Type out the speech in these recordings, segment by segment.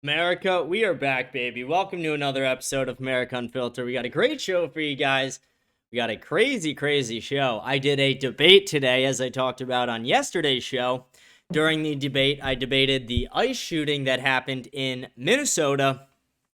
America, we are back, baby. Welcome to another episode of America Unfiltered. We got a great show for you guys. We got a crazy, crazy show. I did a debate today, as I talked about on yesterday's show. During the debate, I debated the ICE shooting that happened in Minnesota,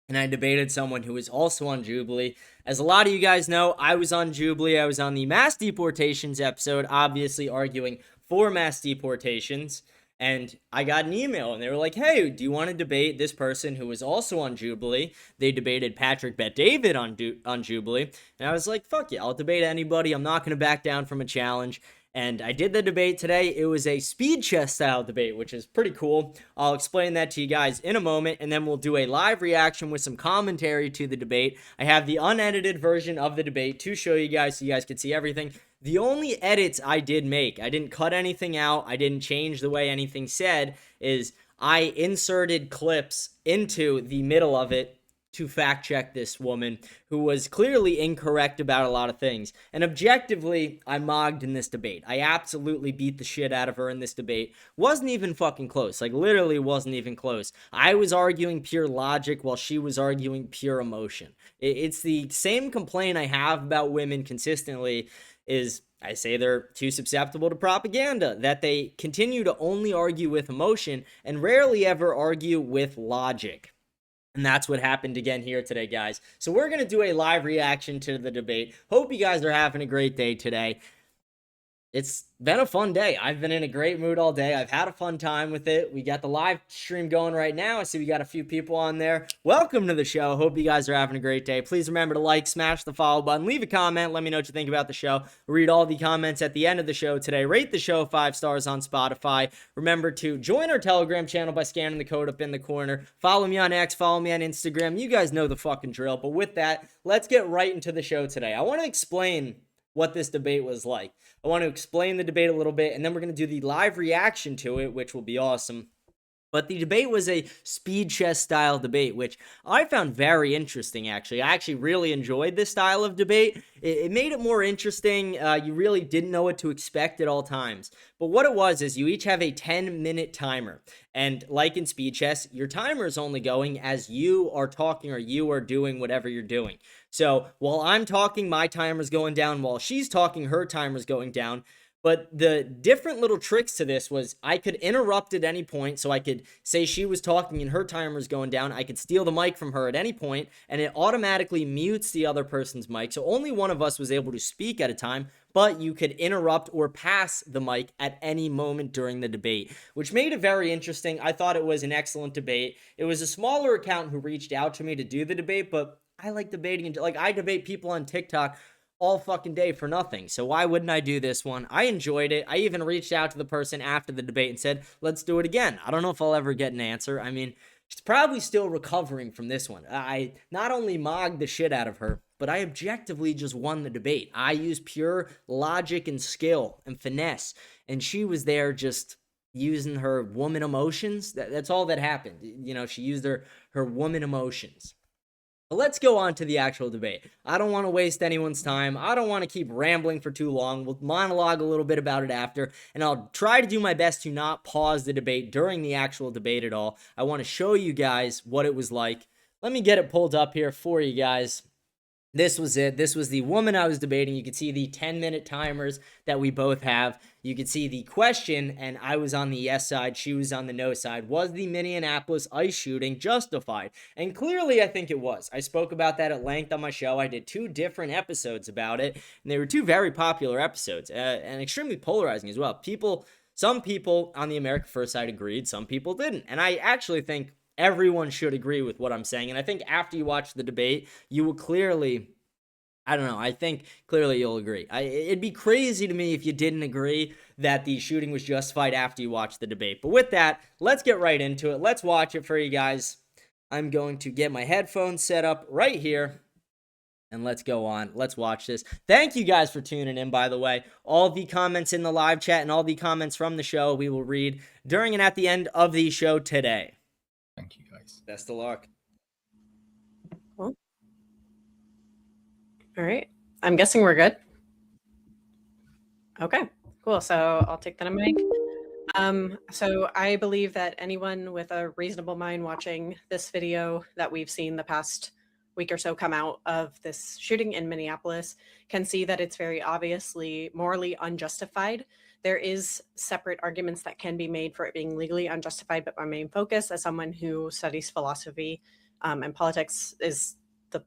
and I debated someone who was also on Jubilee. As a lot of you guys know, I was on Jubilee. I was on the mass deportations episode, obviously arguing for mass deportations. And I got an email and they were like, hey, do you want to debate this person who was also on Jubilee? They debated Patrick Bet-David on Jubilee. And I was like, fuck yeah, I'll debate anybody. I'm not going to back down from a challenge. And I did the debate today. It was a speed chess style debate, which is pretty cool. I'll explain that to you guys in a moment, and then we'll do a live reaction with some commentary to the debate. I have the unedited version of the debate to show you guys so you guys can see everything. The only edits I did make, I didn't cut anything out, I didn't change the way anything said, is I inserted clips into the middle of it to fact check this woman who was clearly incorrect about a lot of things. And objectively, I mogged in this debate. I absolutely beat the shit out of her in this debate. Wasn't even fucking close. Like, literally wasn't even close. I was arguing pure logic while she was arguing pure emotion. It's the same complaint I have about women consistently is I say they're too susceptible to propaganda, that they continue to only argue with emotion and rarely ever argue with logic. And that's what happened again here today, guys. So we're going to do a live reaction to the debate. Hope you guys are having a great day today. It's been a fun day. I've been in a great mood all day. I've had a fun time with it. We got the live stream going right now. I see we got a few people on there. Welcome to the show. Hope you guys are having a great day. Please remember to like, smash the follow button, leave a comment. Let me know what you think about the show. Read all the comments at the end of the show today. Rate the show 5 stars on Spotify. Remember to join our Telegram channel by scanning the code up in the corner. Follow me on X. Follow me on Instagram. You guys know the fucking drill. But with that, let's get right into the show today. I want to explain what this debate was like. I want to explain the debate a little bit, and then we're going to do the live reaction to it, which will be awesome. But the debate was a speed chess style debate, which I found very interesting, actually. I actually really enjoyed this style of debate. It made it more interesting. You really didn't know what to expect at all times. But what it was is you each have a 10-minute timer. And like in speed chess, your timer is only going as you are talking or you are doing whatever you're doing. So while I'm talking, my timer's going down. While she's talking, her timer's going down. But the different little tricks to this was I could interrupt at any point. So I could say she was talking and her timer's going down. I could steal the mic from her at any point, and it automatically mutes the other person's mic. So only one of us was able to speak at a time, but you could interrupt or pass the mic at any moment during the debate, which made it very interesting. I thought it was an excellent debate. It was a smaller account who reached out to me to do the debate, but I like debating. Like, I debate people on TikTok all fucking day for nothing. So why wouldn't I do this one? I enjoyed it. I even reached out to the person after the debate and said, let's do it again. I don't know if I'll ever get an answer. I mean, she's probably still recovering from this one. I not only mogged the shit out of her, but I objectively just won the debate. I used pure logic and skill and finesse, and she was there just using her woman emotions. That's all that happened. You know, she used her woman emotions. But let's go on to the actual debate. I don't want to waste anyone's time. I don't want to keep rambling for too long. We'll monologue a little bit about it after, and I'll try to do my best to not pause the debate during the actual debate at all. I want to show you guys what it was like. Let me get it pulled up here for you guys. This was it. This was the woman I was debating. You could see the 10-minute timers that we both have. You could see the question, and I was on the yes side. She was on the no side. Was the Minneapolis ICE shooting justified? And clearly, I think it was. I spoke about that at length on my show. I did 2 different episodes about it, and they were 2 very popular episodes, and extremely polarizing as well. Some people on the America First side agreed. Some people didn't. And I actually think everyone should agree with what I'm saying. And I think after you watch the debate, you will clearly, I don't know, I think clearly you'll agree. It'd be crazy to me if you didn't agree that the shooting was justified after you watch the debate. But with that, let's get right into it. Let's watch it for you guys. I'm going to get my headphones set up right here. And let's go on. Let's watch this. Thank you guys for tuning in, by the way. All the comments in the live chat and all the comments from the show we will read during and at the end of the show today. Thank you, guys. Best of luck. Cool. All right. I'm guessing we're good. Okay, cool. So I'll take that mic. So I believe that anyone with a reasonable mind watching this video that we've seen the past week or so come out of this shooting in Minneapolis can see that it's very obviously morally unjustified. There is separate arguments that can be made for it being legally unjustified, but my main focus as someone who studies philosophy and politics is the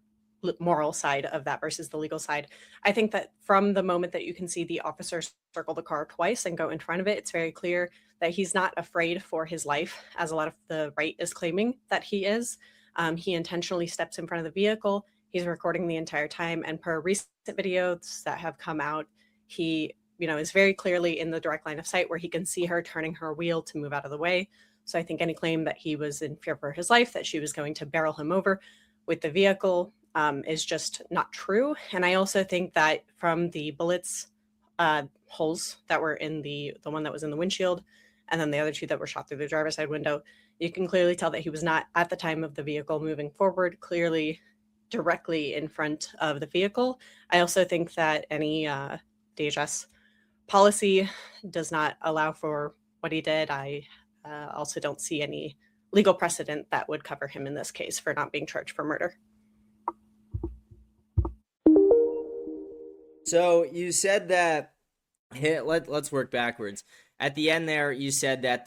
moral side of that versus the legal side. I think that from the moment that you can see the officers circle the car twice and go in front of it, it's very clear that he's not afraid for his life, as a lot of the right is claiming that he is. He intentionally steps in front of the vehicle. He's recording the entire time, and per recent videos that have come out, he, is very clearly in the direct line of sight where he can see her turning her wheel to move out of the way. So I think any claim that he was in fear for his life, that she was going to barrel him over with the vehicle, is just not true. And I also think that from the bullets holes that were in the one that was in the windshield, and then the other two that were shot through the driver's side window, you can clearly tell that he was not at the time of the vehicle moving forward, clearly directly in front of the vehicle. I also think that any DHS policy does not allow for what he did. I also don't see any legal precedent that would cover him in this case for not being charged for murder. So you said that, let's work backwards. At the end there, you said that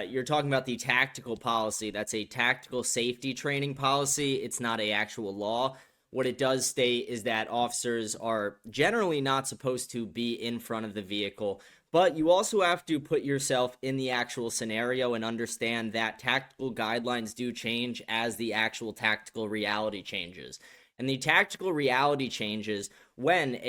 you're talking about the tactical policy. That's a tactical safety training policy. It's not an actual law. What it does state is that officers are generally not supposed to be in front of the vehicle, but you also have to put yourself in the actual scenario and understand that tactical guidelines do change as the actual tactical reality changes. And the tactical reality changes when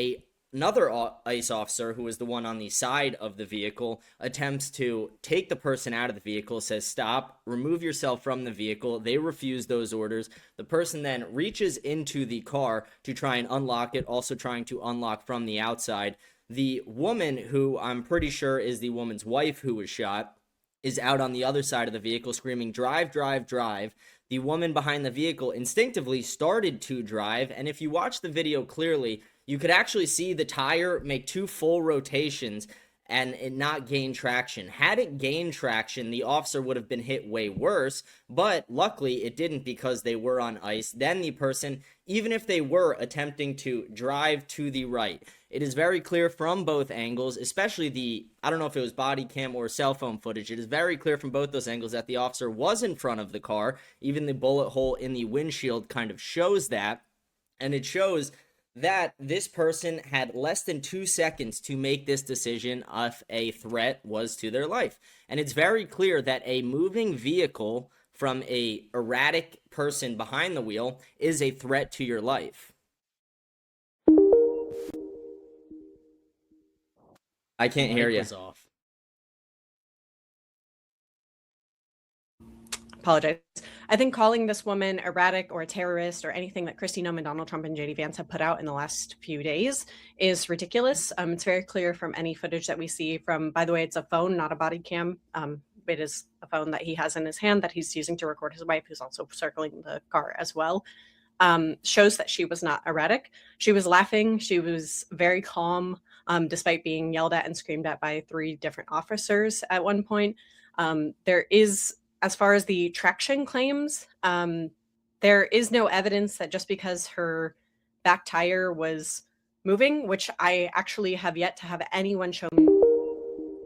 another ICE officer, who is the one on the side of the vehicle, attempts to take the person out of the vehicle, says stop, remove yourself from the vehicle. They refuse those orders. The person then reaches into the car to try and unlock it, also trying to unlock from the outside. The woman, who I'm pretty sure is the woman's wife who was shot, is out on the other side of the vehicle screaming, drive, drive, drive. The woman behind the vehicle instinctively started to drive, and if you watch the video clearly, you could actually see the tire make 2 full rotations and it not gain traction. Had it gained traction, the officer would have been hit way worse, but luckily it didn't because they were on ice. Then the person, even if they were attempting to drive to the right, it is very clear from both angles, especially I don't know if it was body cam or cell phone footage, it is very clear from both those angles that the officer was in front of the car. Even the bullet hole in the windshield kind of shows that, and it shows that this person had less than 2 seconds to make this decision if a threat was to their life. And it's very clear that a moving vehicle from a erratic person behind the wheel is a threat to your life. I can't hear you. Off. Apologize. I think calling this woman erratic or a terrorist or anything that Kristi Noem and Donald Trump and JD Vance have put out in the last few days is ridiculous. It's very clear from any footage that we see from, by the way, it's a phone, not a body cam. It is a phone that he has in his hand that he's using to record his wife, who's also circling the car as well. Shows that she was not erratic. She was laughing. She was very calm, despite being yelled at and screamed at by 3 different officers at one point. There is, as far as the traction claims, there is no evidence that just because her back tire was moving, which I actually have yet to have anyone show me.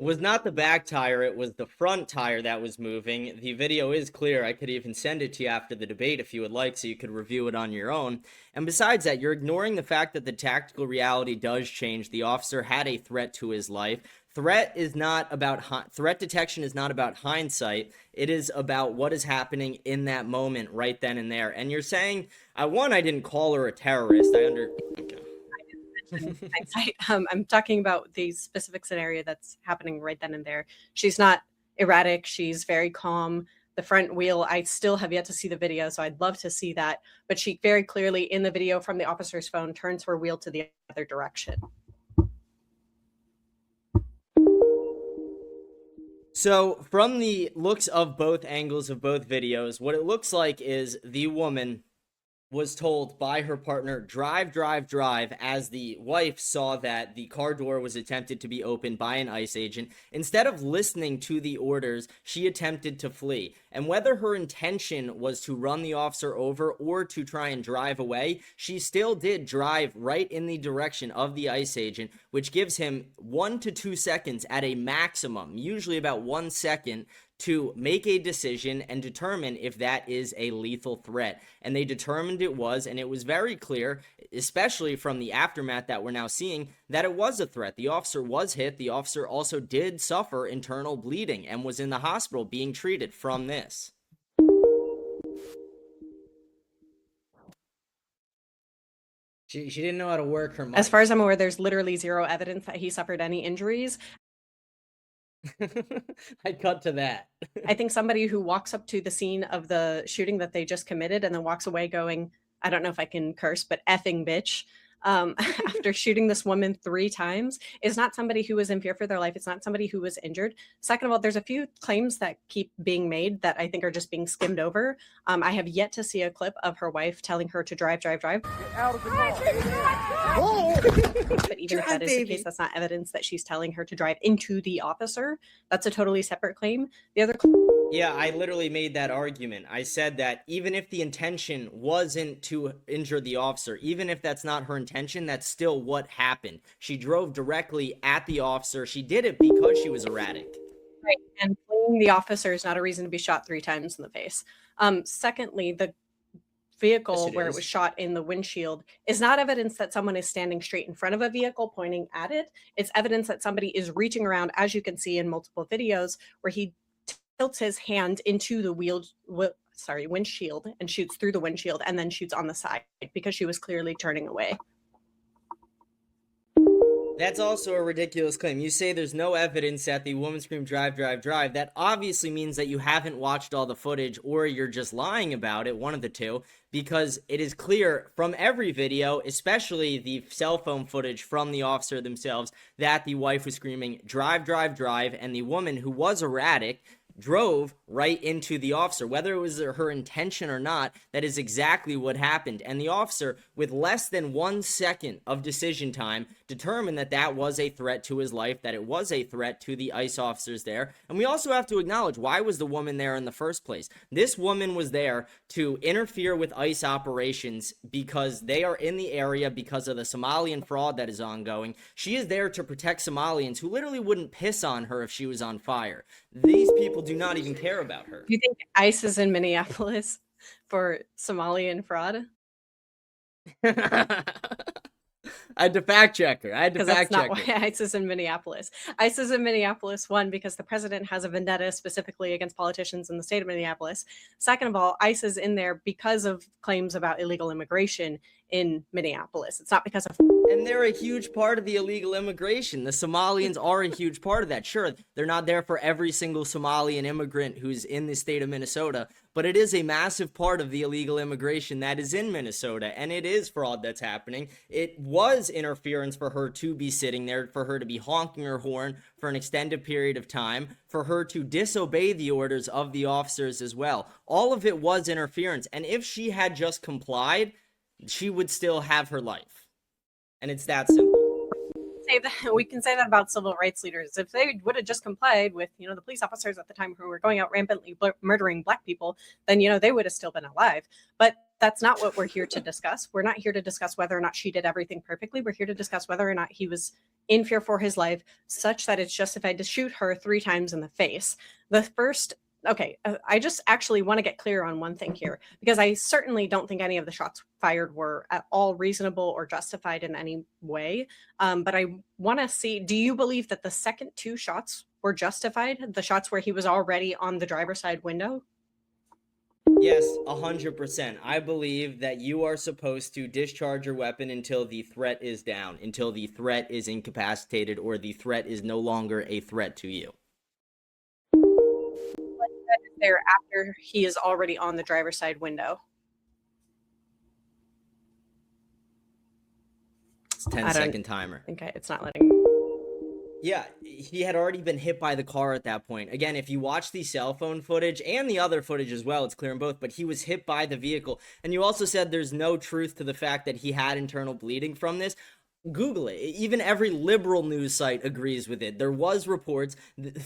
Was not the back tire, it was the front tire that was moving. The video is clear. I could even send it to you after the debate if you would like, so you could review it on your own. And besides that, you're ignoring the fact that the tactical reality does change. The officer had a threat to his life. Threat detection is not about hindsight. It is about what is happening in that moment right then and there. And you're saying, I didn't call her a terrorist. Okay. I'm talking about the specific scenario that's happening right then and there. She's not erratic. She's very calm. The front wheel, I still have yet to see the video, so I'd love to see that. But she very clearly, in the video from the officer's phone, turns her wheel to the other direction. So from the looks of both angles of both videos, what it looks like is the woman was told by her partner, drive, drive, drive, as the wife saw that the car door was attempted to be opened by an ICE agent. Instead of listening to the orders, she attempted to flee. And whether her intention was to run the officer over or to try and drive away, she still did drive right in the direction of the ICE agent, which gives him 1 to 2 seconds at a maximum, usually about 1 second, to make a decision and determine if that is a lethal threat. And they determined it was, and it was very clear, especially from the aftermath that we're now seeing, that it was a threat. The officer was hit. The officer also did suffer internal bleeding and was in the hospital being treated from this. She didn't know how to work her mic. As far as I'm aware, there's literally zero evidence that he suffered any injuries. I'd cut to that. I think somebody who walks up to the scene of the shooting that they just committed and then walks away going, I don't know if I can curse, but effing bitch, after shooting this woman 3 times is not somebody who was in fear for their life. It's not somebody who was injured. Second of all, there's a few claims that keep being made that I think are just being skimmed over. I have yet to see a clip of her wife telling her to drive, drive, drive. Get out of the car. But even if that is the case, that's not evidence that she's telling her to drive into the officer. That's a totally separate claim. The other Yeah, I literally made that argument. I said that even if the intention wasn't to injure the officer, even if that's not her intention, that's still what happened. She drove directly at the officer. She did it because she was erratic. right, and fleeing the officer is not a reason to be shot 3 times in the face. Secondly, the vehicle Yes, it where it is. was shot in the windshield is not evidence that someone is standing straight in front of a vehicle pointing at it. It's evidence that somebody is reaching around, as you can see in multiple videos, where he tilts his hand into the windshield and shoots through the windshield and then shoots on the side because she was clearly turning away. That's also a ridiculous claim. You say there's no evidence that the woman screamed drive, drive, drive. That obviously means that you haven't watched all the footage or you're just lying about it, one of the two, because it is clear from every video, especially the cell phone footage from the officer themselves, that the wife was screaming drive, drive, drive, and the woman, who was erratic, drove right into the officer. Whether it was her intention or not, that is exactly what happened. And the officer, with less than 1 second of decision time, determined that that was a threat to his life, that it was a threat to the ICE officers there. And we also have to acknowledge, why was the woman there in the first place? This woman was there to interfere with ICE operations because they are in the area because of the Somalian fraud that is ongoing. She is there to protect Somalians who literally wouldn't piss on her if she was on fire. These people do not even care about her. Do you think ICE is in Minneapolis for Somalian fraud? I had to fact check her. Because that's not why ICE is in Minneapolis. ICE is in Minneapolis, one, because the president has a vendetta specifically against politicians in the state of Minneapolis. Second of all, ICE is in there because of claims about illegal immigration in Minneapolis. It's not because of... And they're a huge part of the illegal immigration. The Somalians are a huge part of that. Sure, they're not there for every single Somalian immigrant who's in the state of Minnesota, but it is a massive part of the illegal immigration that is in Minnesota, and it is fraud that's happening. It was interference for her to be sitting there, for her to be honking her horn for an extended period of time, for her to disobey the orders of the officers as well. All of it was interference, and if she had just complied, she would still have her life. And it's that simple. We can say that about civil rights leaders. If they would have just complied with, the police officers at the time who were going out rampantly murdering Black people, then, they would have still been alive. But that's not what we're here to discuss. We're not here to discuss whether or not she did everything perfectly. We're here to discuss whether or not he was in fear for his life, such that it's justified to shoot her 3 times in the face. I just actually want to get clear on one thing here, because I certainly don't think any of the shots fired were at all reasonable or justified in any way. But I want to see, do you believe that the second 2 shots were justified? The shots where he was already on the driver's side window? Yes, 100%. I believe that you are supposed to discharge your weapon until the threat is down, until the threat is incapacitated, or the threat is no longer a threat to you. There after he is already on the driver's side window. It's 10-second timer. Okay, it's not letting. Yeah, he had already been hit by the car at that point. Again, if you watch the cell phone footage and the other footage as well, it's clear in both, but he was hit by the vehicle. And you also said there's no truth to the fact that he had internal bleeding from this. Google it. Even every liberal news site agrees with it. There was reports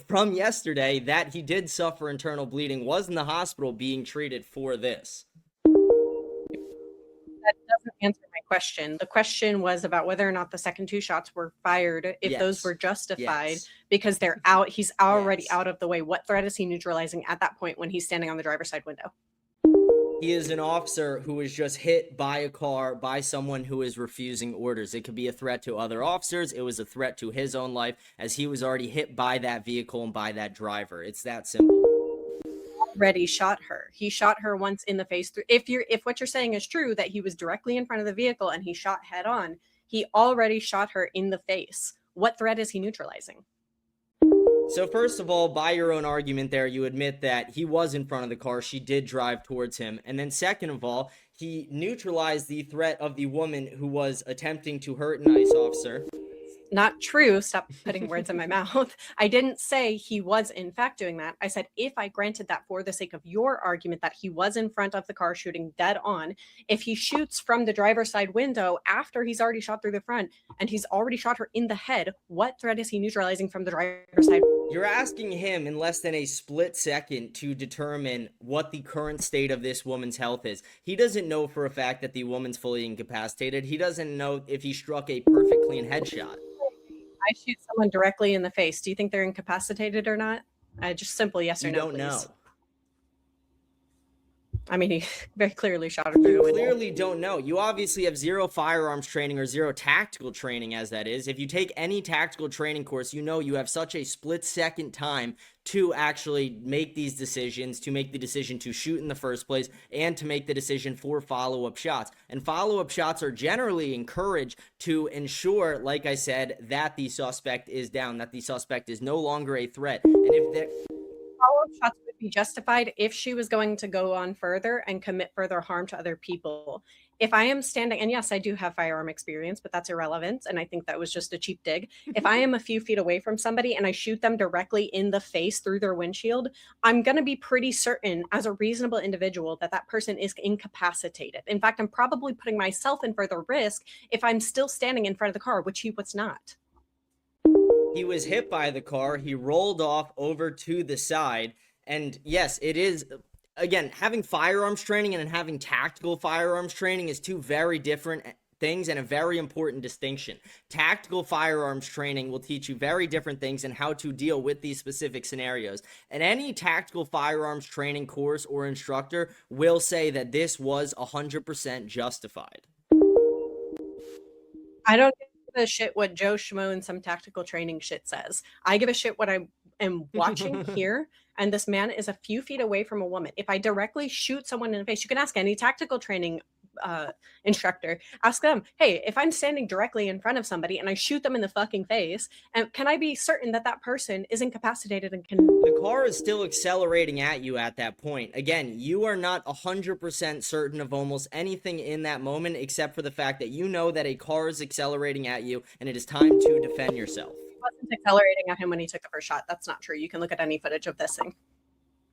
from yesterday that he did suffer internal bleeding, was in the hospital being treated for this. That doesn't answer my question. The question was about whether or not the second two shots were fired, if those were justified, because they're out. He's already out of the way. What threat is he neutralizing at that point when he's standing on the driver's side window? He is an officer who was just hit by a car by someone who is refusing orders. It could be a threat to other officers. It was a threat to his own life, as he was already hit by that vehicle and by that driver. It's that simple. Already shot her. He shot her once in the face. If what you're saying is true, that he was directly in front of the vehicle and he shot head on, he already shot her in the face. What threat is he neutralizing? So first of all, by your own argument there, you admit that he was in front of the car. She did drive towards him. And then second of all, he neutralized the threat of the woman who was attempting to hurt an ICE officer. Not true. Stop putting words in my mouth. I didn't say he was in fact doing that. I said, if I granted that for the sake of your argument that he was in front of the car shooting dead on, if he shoots from the driver's side window after he's already shot through the front and he's already shot her in the head, what threat is he neutralizing from the driver's side? You're asking him in less than a split second to determine what the current state of this woman's health is. He doesn't know for a fact that the woman's fully incapacitated. He doesn't know if he struck a perfect clean headshot. I shoot someone directly in the face. Do you think they're incapacitated or not? Just simple yes or no, please. You don't know. I mean, he very clearly shot her through the window. You clearly don't know. You obviously have zero firearms training or zero tactical training, as that is. If you take any tactical training course, you know you have such a split-second time to actually make these decisions, to make the decision to shoot in the first place, and to make the decision for follow-up shots. And follow-up shots are generally encouraged to ensure, like I said, that the suspect is down, that the suspect is no longer a threat. And if they're... Follow-up shots would be justified if she was going to go on further and commit further harm to other people. If I am standing, and yes, I do have firearm experience, but that's irrelevant, and I think that was just a cheap dig. If I am a few feet away from somebody and I shoot them directly in the face through their windshield, I'm going to be pretty certain as a reasonable individual that that person is incapacitated. In fact, I'm probably putting myself in further risk if I'm still standing in front of the car, which he was not. He was hit by the car. He rolled off over to the side. And yes, it is, again, having firearms training and having tactical firearms training is two very different things and a very important distinction. Tactical firearms training will teach you very different things and how to deal with these specific scenarios. And any tactical firearms training course or instructor will say that this was 100% justified. I don't give a shit what Joe Schmo and some tactical training shit says. I give a shit what I am watching here, and this man is a few feet away from a woman. If I directly shoot someone in the face, you can ask any tactical training instructor, ask them, hey, if I'm standing directly in front of somebody and I shoot them in the fucking face, and can I be certain that that person is incapacitated and can... The car is still accelerating at you at that point. Again, you are not 100% certain of almost anything in that moment except for the fact that you know that a car is accelerating at you and it is time to defend yourself. He wasn't accelerating at him when he took the first shot. That's not true. You can look at any footage of this thing.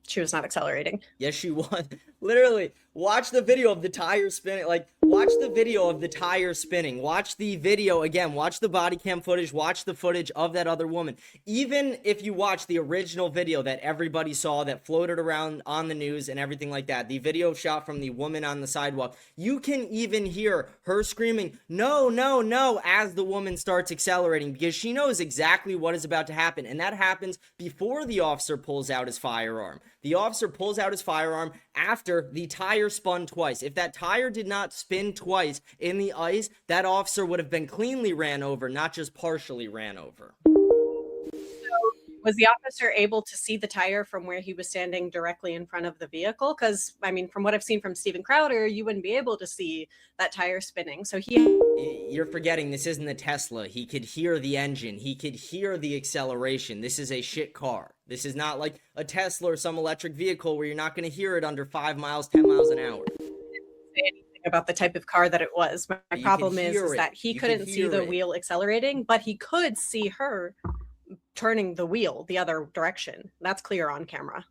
She was not accelerating. Yes, she was. Literally, watch the video of the tire spinning. Like, watch the video of the tire spinning. Watch the video again. Watch the body cam footage. Watch the footage of that other woman. Even if you watch the original video that everybody saw that floated around on the news and everything like that, the video shot from the woman on the sidewalk, you can even hear her screaming, no, no, no, as the woman starts accelerating because she knows exactly what is about to happen. And that happens before the officer pulls out his firearm. The officer pulls out his firearm after the tire spun twice. If that tire did not spin twice in the ice, that officer would have been cleanly ran over, not just partially ran over. So was the officer able to see the tire from where he was standing directly in front of the vehicle? Because, I mean, from what I've seen from Steven Crowder, you wouldn't be able to see that tire spinning. So You're forgetting this isn't a Tesla. He could hear the engine. He could hear the acceleration. This is a shit car. This is not like a Tesla or some electric vehicle where you're not going to hear it under 5 miles, 10 miles an hour. I didn't say anything about the type of car that it was. My problem is that he couldn't see the wheel accelerating, but he could see her turning the wheel the other direction. That's clear on camera.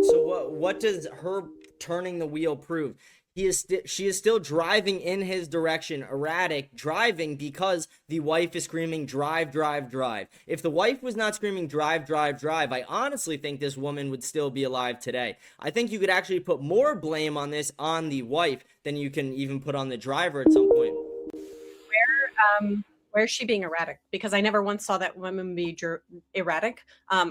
So what does her turning the wheel prove? She is still driving in his direction, erratic, driving because the wife is screaming, drive, drive, drive. If the wife was not screaming, drive, drive, drive, I honestly think this woman would still be alive today. I think you could actually put more blame on this on the wife than you can even put on the driver at some point. Where's she being erratic? Because I never once saw that woman be erratic.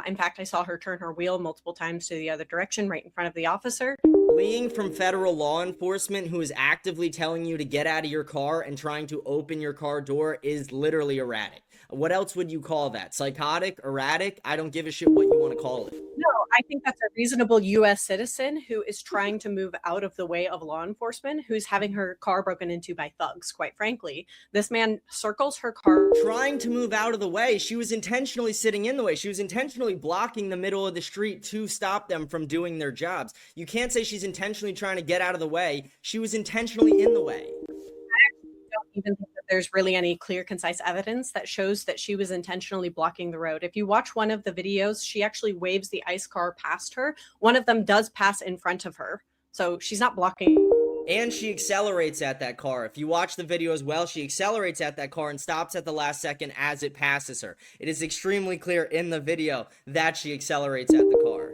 In fact, I saw her turn her wheel multiple times to the other direction right in front of the officer. Fleeing from federal law enforcement who is actively telling you to get out of your car and trying to open your car door is literally erratic. What else would you call that? Psychotic? Erratic? I don't give a shit what you want to call it. No, I think that's a reasonable U.S. citizen who is trying to move out of the way of law enforcement, who's having her car broken into by thugs, quite frankly. This man circles her car. Trying to move out of the way. She was intentionally sitting in the way. She was intentionally blocking the middle of the street to stop them from doing their jobs. You can't say she's intentionally trying to get out of the way. She was intentionally in the way. I don't even think that there's really any clear, concise evidence that shows that she was intentionally blocking the road. If you watch one of the videos, she actually waves the ICE car past her. One of them does pass in front of her. So she's not blocking. And she accelerates at that car. If you watch the video as well, she accelerates at that car and stops at the last second as it passes her. It is extremely clear in the video that she accelerates at the car.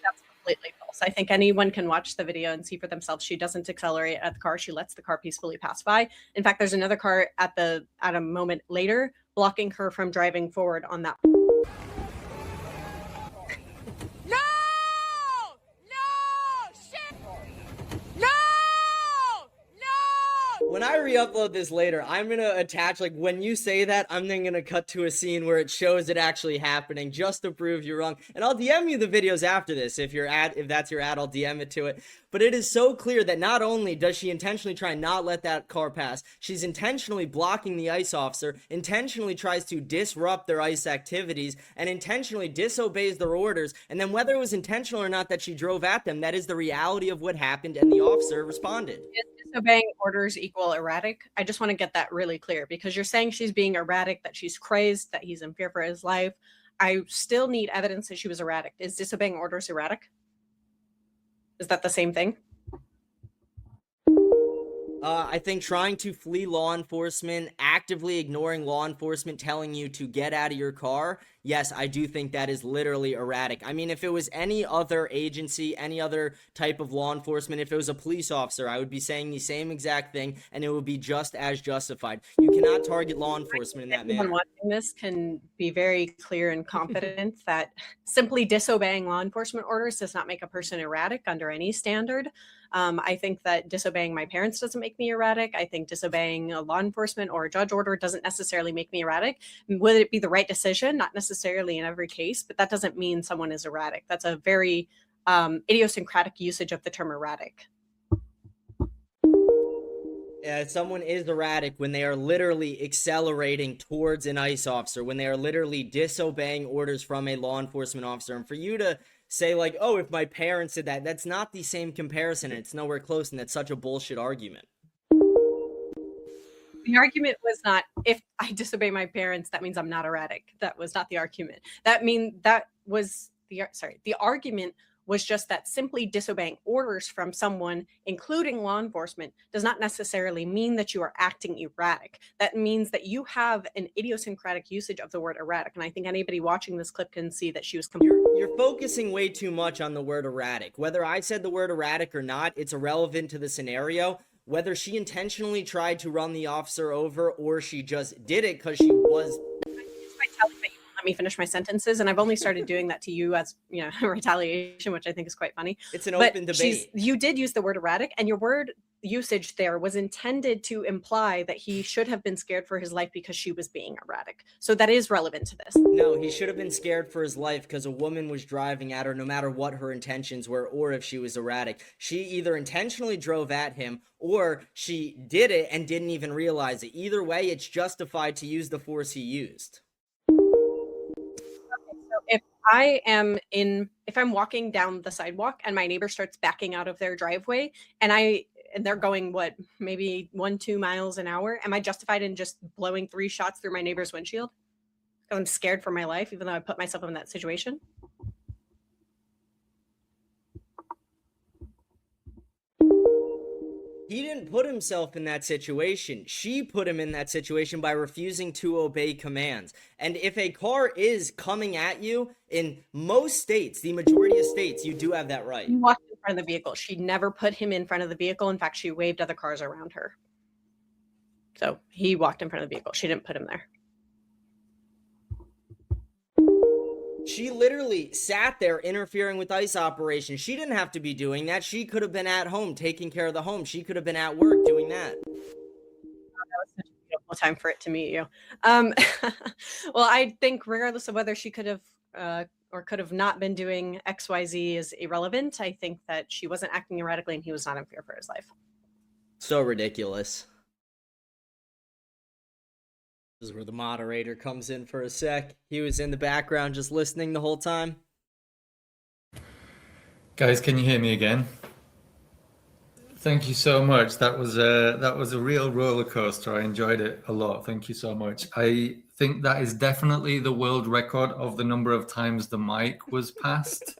That's completely false. I think anyone can watch the video and see for themselves. She doesn't accelerate at the car. She lets the car peacefully pass by. In fact, there's another car at a moment later blocking her from driving forward on that. When I re-upload this later, I'm gonna attach, like, when you say that, I'm then gonna cut to a scene where it shows it actually happening just to prove you're wrong. And I'll DM you the videos after this. If that's your ad, I'll DM it to it. But it is so clear that not only does she intentionally try and not let that car pass, she's intentionally blocking the ICE officer, intentionally tries to disrupt their ICE activities, and intentionally disobeys their orders. And then whether it was intentional or not that she drove at them, that is the reality of what happened, and the officer responded. Is disobeying orders equal erratic? I just want to get that really clear, because you're saying she's being erratic, that she's crazed, that he's in fear for his life. I still need evidence that she was erratic. Is disobeying orders erratic? Is that the same thing? I think trying to flee law enforcement, actively ignoring law enforcement telling you to get out of your car, yes, I do think that is literally erratic. I mean, if it was any other agency, any other type of law enforcement, if it was a police officer, I would be saying the same exact thing, and it would be just as justified. You cannot target law enforcement in that manner. Anyone watching this can be very clear and confident that simply disobeying law enforcement orders does not make a person erratic under any standard. I think that disobeying my parents doesn't make me erratic. I think disobeying a law enforcement or a judge order doesn't necessarily make me erratic. Would it be the right decision? Not necessarily in every case, but that doesn't mean someone is erratic. That's a very idiosyncratic usage of the term erratic. Someone is erratic when they are literally accelerating towards an ICE officer, when they are literally disobeying orders from a law enforcement officer. And for you to say, like, oh, if my parents did that, that's not the same comparison, and it's nowhere close, and that's such a bullshit argument. The argument was not, if I disobey my parents, that means I'm not erratic. That was not the argument. The argument was just that simply disobeying orders from someone, including law enforcement, does not necessarily mean that you are acting erratic. That means that you have an idiosyncratic usage of the word erratic. And I think anybody watching this clip can see that she was You're focusing way too much on the word erratic. Whether I said the word erratic or not, it's irrelevant to the scenario. Whether she intentionally tried to run the officer over or she just did it because she was... Let me finish my sentences, and I've only started doing that to you as, retaliation, which I think is quite funny. It's an open debate. You did use the word erratic, and your word usage there was intended to imply that he should have been scared for his life because she was being erratic. So that is relevant to this. No, he should have been scared for his life because a woman was driving at her, no matter what her intentions were or if she was erratic. She either intentionally drove at him or she did it and didn't even realize it. Either way, it's justified to use the force he used. If I'm walking down the sidewalk and my neighbor starts backing out of their driveway and and they're going, what, maybe 1-2 miles an hour. Am I justified in just blowing 3 shots through my neighbor's windshield? Because I'm scared for my life, even though I put myself in that situation. He didn't put himself in that situation. She put him in that situation by refusing to obey commands. And if a car is coming at you, in most states, the majority of states, you do have that right. He walked in front of the vehicle. She never put him in front of the vehicle. In fact, she waved other cars around her. So he walked in front of the vehicle. She didn't put him there. She literally sat there interfering with ICE operations. She didn't have to be doing that. She could have been at home taking care of the home. She could have been at work doing that. That was such a beautiful time for it to meet you. Well, I think regardless of whether she could have or could have not been doing XYZ is irrelevant. I think that she wasn't acting erratically and he was not in fear for his life. So ridiculous. This is where the moderator comes in for a sec. He was in the background just listening the whole time. Guys, can you hear me again? Thank you so much. That was a real roller coaster. I enjoyed it a lot. Thank you so much. I think that is definitely the world record of the number of times the mic was passed.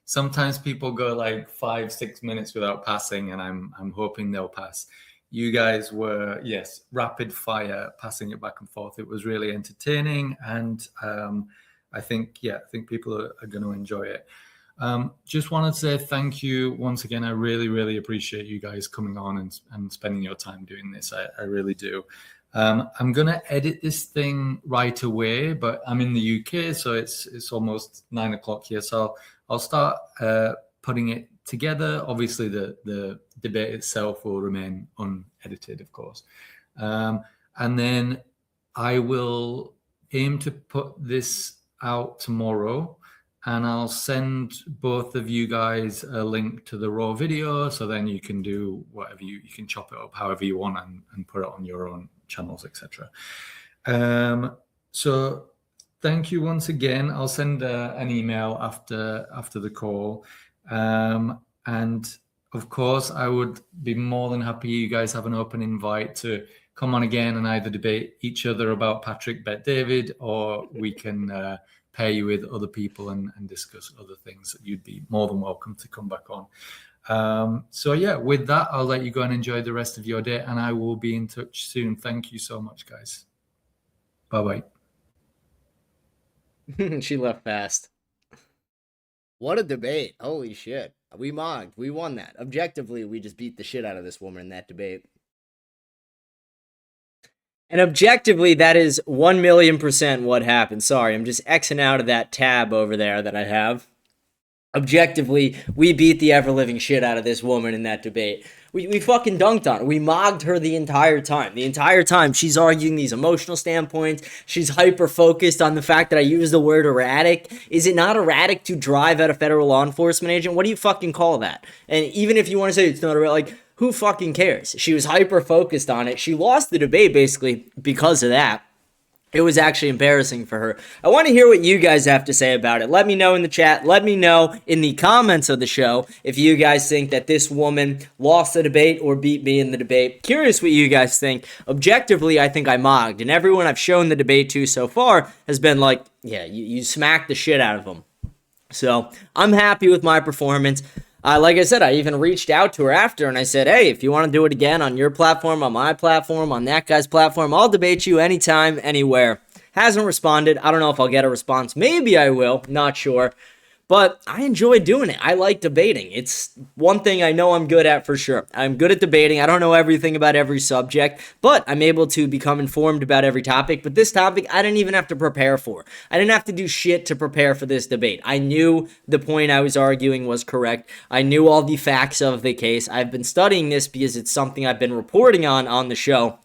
Sometimes people go like 5-6 minutes without passing, and I'm hoping they'll pass. You guys were, yes, rapid fire, passing it back and forth. It was really entertaining, and I think people are going to enjoy it. Just wanted to say thank you once again. I really, really appreciate you guys coming on and spending your time doing this. I really do. I'm going to edit this thing right away, but I'm in the UK, so it's almost 9 o'clock here. So I'll start putting it together. Obviously, the debate itself will remain unedited, of course. And then I will aim to put this out tomorrow, and I'll send both of you guys a link to the raw video, so then you can do whatever you can chop it up however you want and put it on your own channels, etc. So thank you once again. I'll send an email after the call. And of course, I would be more than happy you guys have an open invite to come on again and either debate each other about Patrick Bet David, or we can pair you with other people and discuss other things. You'd be more than welcome to come back on. So yeah, with that, I'll let you go and enjoy the rest of your day, and I will be in touch soon. Thank you so much, guys. Bye-bye. She left fast. What a debate. Holy shit. We mogged. We won that. Objectively, we just beat the shit out of this woman in that debate. And objectively, that is 1,000,000% what happened. Sorry, I'm just Xing out of that tab over there that I have. Objectively, we beat the ever-living shit out of this woman in that debate. We fucking dunked on her. We mogged her the entire time. The entire time, she's arguing these emotional standpoints. She's hyper-focused on the fact that I use the word erratic. Is it not erratic to drive at a federal law enforcement agent? What do you fucking call that? And even if you want to say it's not erratic, like, who fucking cares? She was hyper-focused on it. She lost the debate, basically, because of that. It was actually embarrassing for her. I want to hear what you guys have to say about it. Let me know in the chat. Let me know in the comments of the show if you guys think that this woman lost the debate or beat me in the debate. Curious what you guys think. Objectively, I think I mogged. And everyone I've shown the debate to so far has been like, yeah, you smacked the shit out of them. So I'm happy with my performance. Like I said, I even reached out to her after and I said, hey, if you want to do it again on your platform, on my platform, on that guy's platform, I'll debate you anytime, anywhere. Hasn't responded. I don't know if I'll get a response. Maybe I will. Not sure. But I enjoy doing it. I like debating. It's one thing I know I'm good at for sure. I'm good at debating. I don't know everything about every subject, but I'm able to become informed about every topic. But this topic, I didn't even have to prepare for. I didn't have to do shit to prepare for this debate. I knew the point I was arguing was correct. I knew all the facts of the case. I've been studying this because it's something I've been reporting on the show.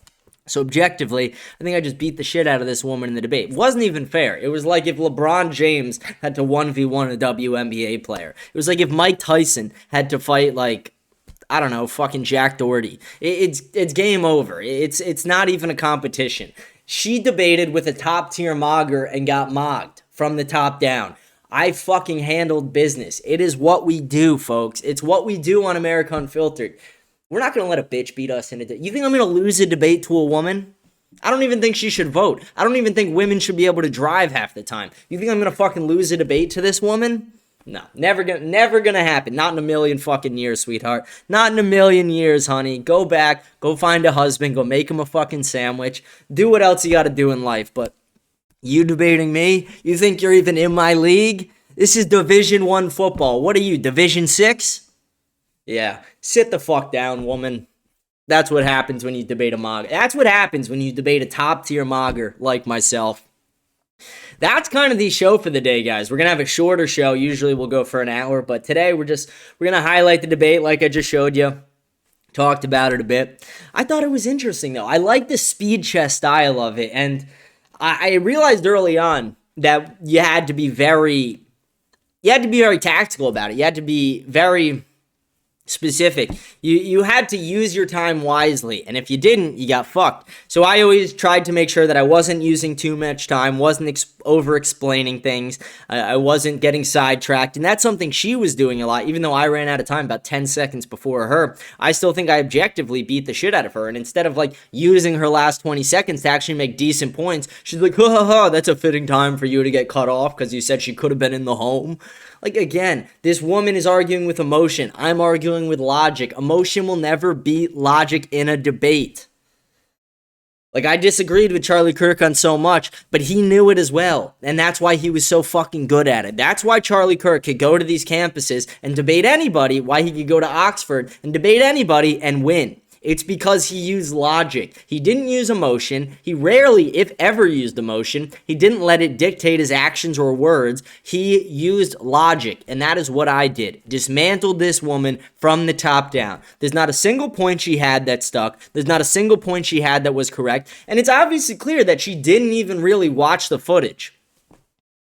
So objectively, I think I just beat the shit out of this woman in the debate. It wasn't even fair. It was like if LeBron James had to 1v1 a WNBA player. It was like if Mike Tyson had to fight, like, I don't know, fucking Jack Doherty. It's game over. It's not even a competition. She debated with a top-tier mogger and got mogged from the top down. I fucking handled business. It is what we do, folks. It's what we do on America Unfiltered. We're not going to let a bitch beat us in a debate. You think I'm going to lose a debate to a woman? I don't even think she should vote. I don't even think women should be able to drive half the time. You think I'm going to fucking lose a debate to this woman? No, never gonna happen. Not in a million fucking years, sweetheart. Not in a million years, honey. Go back, go find a husband, go make him a fucking sandwich. Do what else you gotta do in life, but you debating me? You think you're even in my league? This is Division 1 football. What are you, Division 6? Yeah, sit the fuck down, woman. That's what happens when you debate a mogger. That's what happens when you debate a top-tier mogger like myself. That's kind of the show for the day, guys. We're going to have a shorter show. Usually we'll go for an hour, but today we're going to highlight the debate like I just showed you. Talked about it a bit. I thought it was interesting, though. I like the speed chess style of it, and I realized early on that you had to be very tactical about it. You had to be very specific. You had to use your time wisely, and if you didn't, you got fucked. So I always tried to make sure that I wasn't using too much time, wasn't over explaining things, I wasn't getting sidetracked, and that's something she was doing a lot. Even though I ran out of time about 10 seconds before her, I still think I objectively beat the shit out of her, and instead of like using her last 20 seconds to actually make decent points, she's like, ha ha ha, that's a fitting time for you to get cut off because you said she could have been in the home. Like, again, this woman is arguing with emotion. I'm arguing with logic. Emotion will never beat logic in a debate. Like, I disagreed with Charlie Kirk on so much, but he knew it as well. And that's why he was so fucking good at it. That's why Charlie Kirk could go to these campuses and debate anybody, why he could go to Oxford and debate anybody and win. It's because he used logic. He didn't use emotion. He rarely, if ever, used emotion. He didn't let it dictate his actions or words. He used logic, and that is what I did. Dismantled this woman from the top down. There's not a single point she had that stuck. There's not a single point she had that was correct, and it's obviously clear that she didn't even really watch the footage.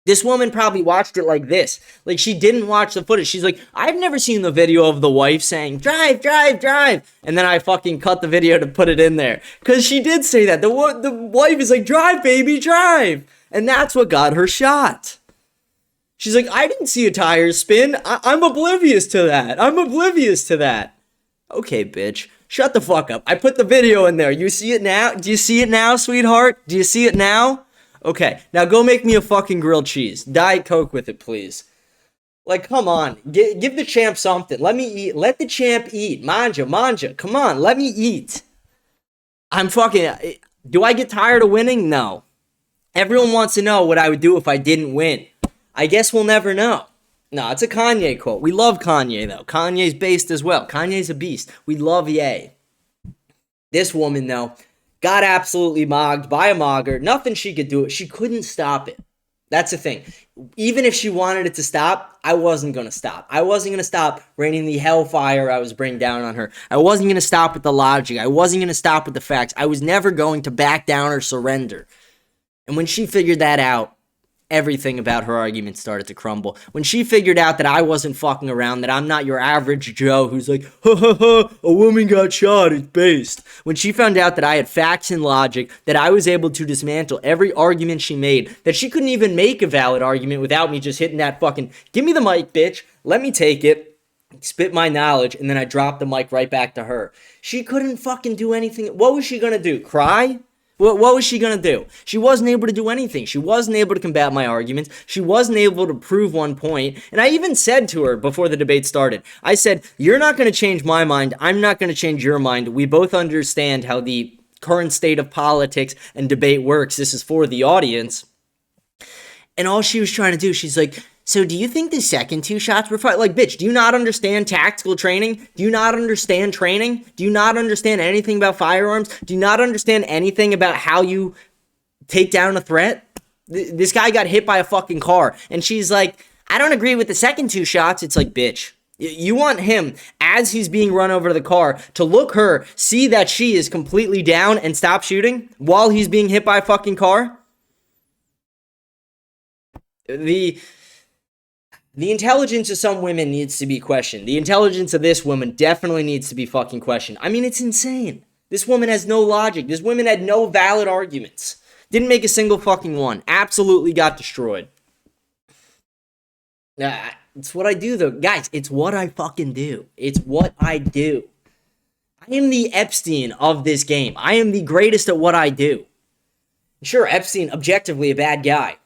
This woman probably watched it like this. Like, she didn't watch the footage. She's like, I've never seen the video of the wife saying, drive, drive, drive. And then I fucking cut the video to put it in there. Because she did say that. The wife is like, drive, baby, drive. And that's what got her shot. She's like, I didn't see a tire spin. I'm oblivious to that. I'm oblivious to that. Okay, bitch. Shut the fuck up. I put the video in there. You see it now? Do you see it now, sweetheart? Do you see it now? Okay, now go make me a fucking grilled cheese. Diet Coke with it, please. Like, come on. Give the champ something. Let me eat. Let the champ eat. Manja. Come on, let me eat. I'm fucking... Do I get tired of winning? No. Everyone wants to know what I would do if I didn't win. I guess we'll never know. No, it's a Kanye quote. We love Kanye, though. Kanye's based as well. Kanye's a beast. We love Ye. This woman, though, got absolutely mogged by a mogger. Nothing she could do. She couldn't stop it. That's the thing. Even if she wanted it to stop, I wasn't going to stop. I wasn't going to stop raining the hellfire I was bringing down on her. I wasn't going to stop with the logic. I wasn't going to stop with the facts. I was never going to back down or surrender. And when she figured that out, everything about her argument started to crumble. When she figured out that I wasn't fucking around, that I'm not your average Joe who's like, ha ha ha, a woman got shot, it's based. When she found out that I had facts and logic, that I was able to dismantle every argument she made, that she couldn't even make a valid argument without me just hitting that fucking, give me the mic, bitch, let me take it, spit my knowledge, and then I dropped the mic right back to her. She couldn't fucking do anything. What was she gonna do? Cry? What was she going to do? She wasn't able to do anything. She wasn't able to combat my arguments. She wasn't able to prove one point. And I even said to her before the debate started, I said, you're not going to change my mind. I'm not going to change your mind. We both understand how the current state of politics and debate works. This is for the audience. And all she was trying to do, she's like, so do you think the second two shots were fine? Like, bitch, do you not understand tactical training? Do you not understand training? Do you not understand anything about firearms? Do you not understand anything about how you take down a threat? This guy got hit by a fucking car. And she's like, I don't agree with the second two shots. It's like, bitch, you want him, as he's being run over to the car, to look her, see that she is completely down and stop shooting while he's being hit by a fucking car? The intelligence of some women needs to be questioned. The intelligence of this woman definitely needs to be fucking questioned. I mean, it's insane. This woman has no logic. This woman had no valid arguments. Didn't make a single fucking one. Absolutely got destroyed. It's what I do, though. Guys, it's what I fucking do. It's what I do. I am the Epstein of this game. I am the greatest at what I do. Sure, Epstein, objectively a bad guy.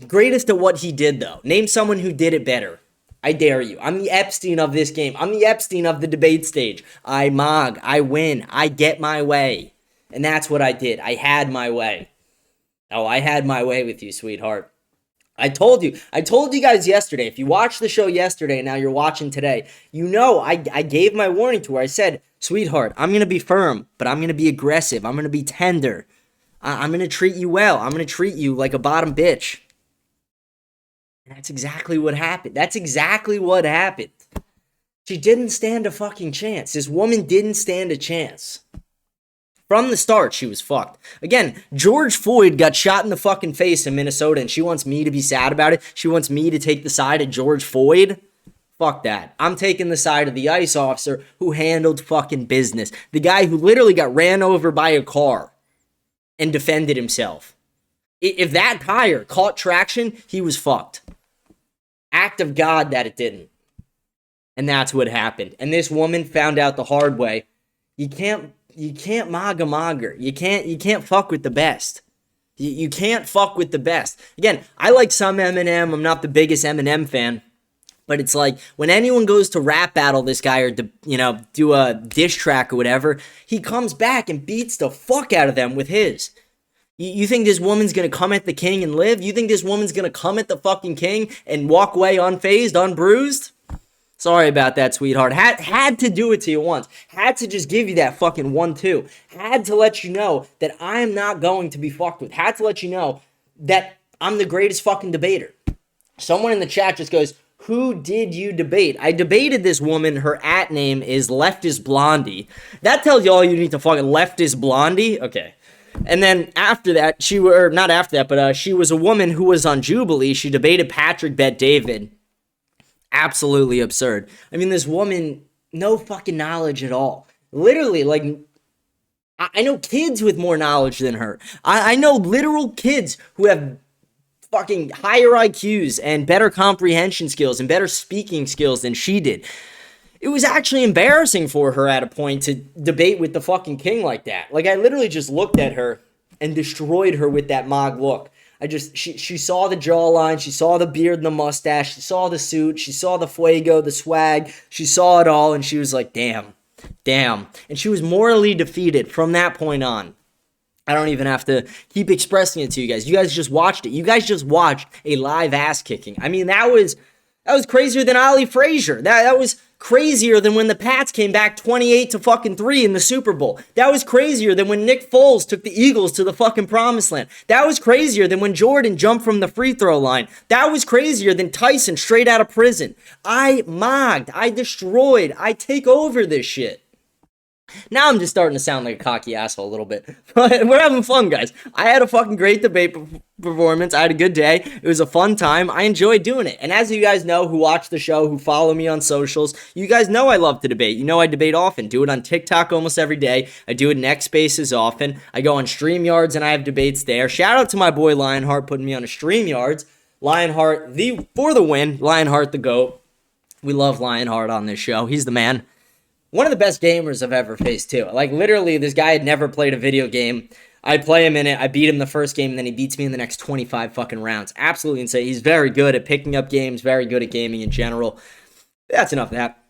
Greatest at what he did, though. Name someone who did it better. I dare you. I'm the Epstein of this game. I'm the Epstein of the debate stage. I mog. I win. I get my way. And that's what I did. I had my way. Oh, I had my way with you, sweetheart. I told you guys yesterday, if you watched the show yesterday and now you're watching today, you know I gave my warning to her. I said, sweetheart, I'm going to be firm, but I'm going to be aggressive. I'm going to be tender. I'm going to treat you well. I'm going to treat you like a bottom bitch. And that's exactly what happened. That's exactly what happened. She didn't stand a fucking chance. This woman didn't stand a chance. From the start, she was fucked. Again, George Floyd got shot in the fucking face in Minnesota, and she wants me to be sad about it. She wants me to take the side of George Floyd. Fuck that. I'm taking the side of the ICE officer who handled fucking business. The guy who literally got ran over by a car and defended himself. If that tire caught traction, he was fucked. Act of God that it didn't. And that's what happened. And this woman found out the hard way. You can't maga. You can't fuck with the best. You can't fuck with the best. Again, I like some Eminem. I'm not the biggest Eminem fan. But it's like, when anyone goes to rap battle this guy or, do a diss track or whatever, he comes back and beats the fuck out of them with his. You think this woman's going to come at the king and live? You think this woman's going to come at the fucking king and walk away unfazed, unbruised? Sorry about that, sweetheart. Had to do it to you once. Had to just give you that fucking 1-2. Had to let you know that I'm not going to be fucked with. Had to let you know that I'm the greatest fucking debater. Someone in the chat just goes, who did you debate? I debated this woman. Her @name is Leftist Blondie. That tells you all you need to fucking Leftist Blondie? Okay. And then after that, she was a woman who was on Jubilee. She debated Patrick Bet-David. Absolutely absurd. I mean, this woman, no fucking knowledge at all. Literally, like, I know kids with more knowledge than her. I know literal kids who have fucking higher IQs and better comprehension skills and better speaking skills than she did. It was actually embarrassing for her at a point to debate with the fucking king like that. Like, I literally just looked at her and destroyed her with that mog look. She saw the jawline, she saw the beard and the mustache, she saw the suit, she saw the fuego, the swag, she saw it all, and she was like, damn. And she was morally defeated from that point on. I don't even have to keep expressing it to you guys. You guys just watched it. You guys just watched a live ass kicking. I mean, that was crazier than Ali Frazier. That was crazier than when the Pats came back 28-3 in the Super Bowl. That was crazier than when Nick Foles took the Eagles to the fucking promised land. That was crazier than when Jordan jumped from the free throw line. That was crazier than Tyson straight out of prison. I mogged. I destroyed. I take over this shit. Now I'm just starting to sound like a cocky asshole a little bit. But we're having fun, guys. I had a fucking great debate performance. I had a good day. It was a fun time. I enjoyed doing it. And as you guys know, who watch the show, who follow me on socials, you guys know I love to debate. You know I debate often. Do it on TikTok almost every day. I do it in X Spaces often. I go on StreamYards and I have debates there. Shout out to my boy Lionheart putting me on a StreamYards. Lionheart, for the win. Lionheart, the GOAT. We love Lionheart on this show. He's the man. One of the best gamers I've ever faced, too. Like, literally, this guy had never played a video game. I play him in it. I beat him the first game, and then he beats me in the next 25 fucking rounds. Absolutely insane. He's very good at picking up games, very good at gaming in general. That's enough of that.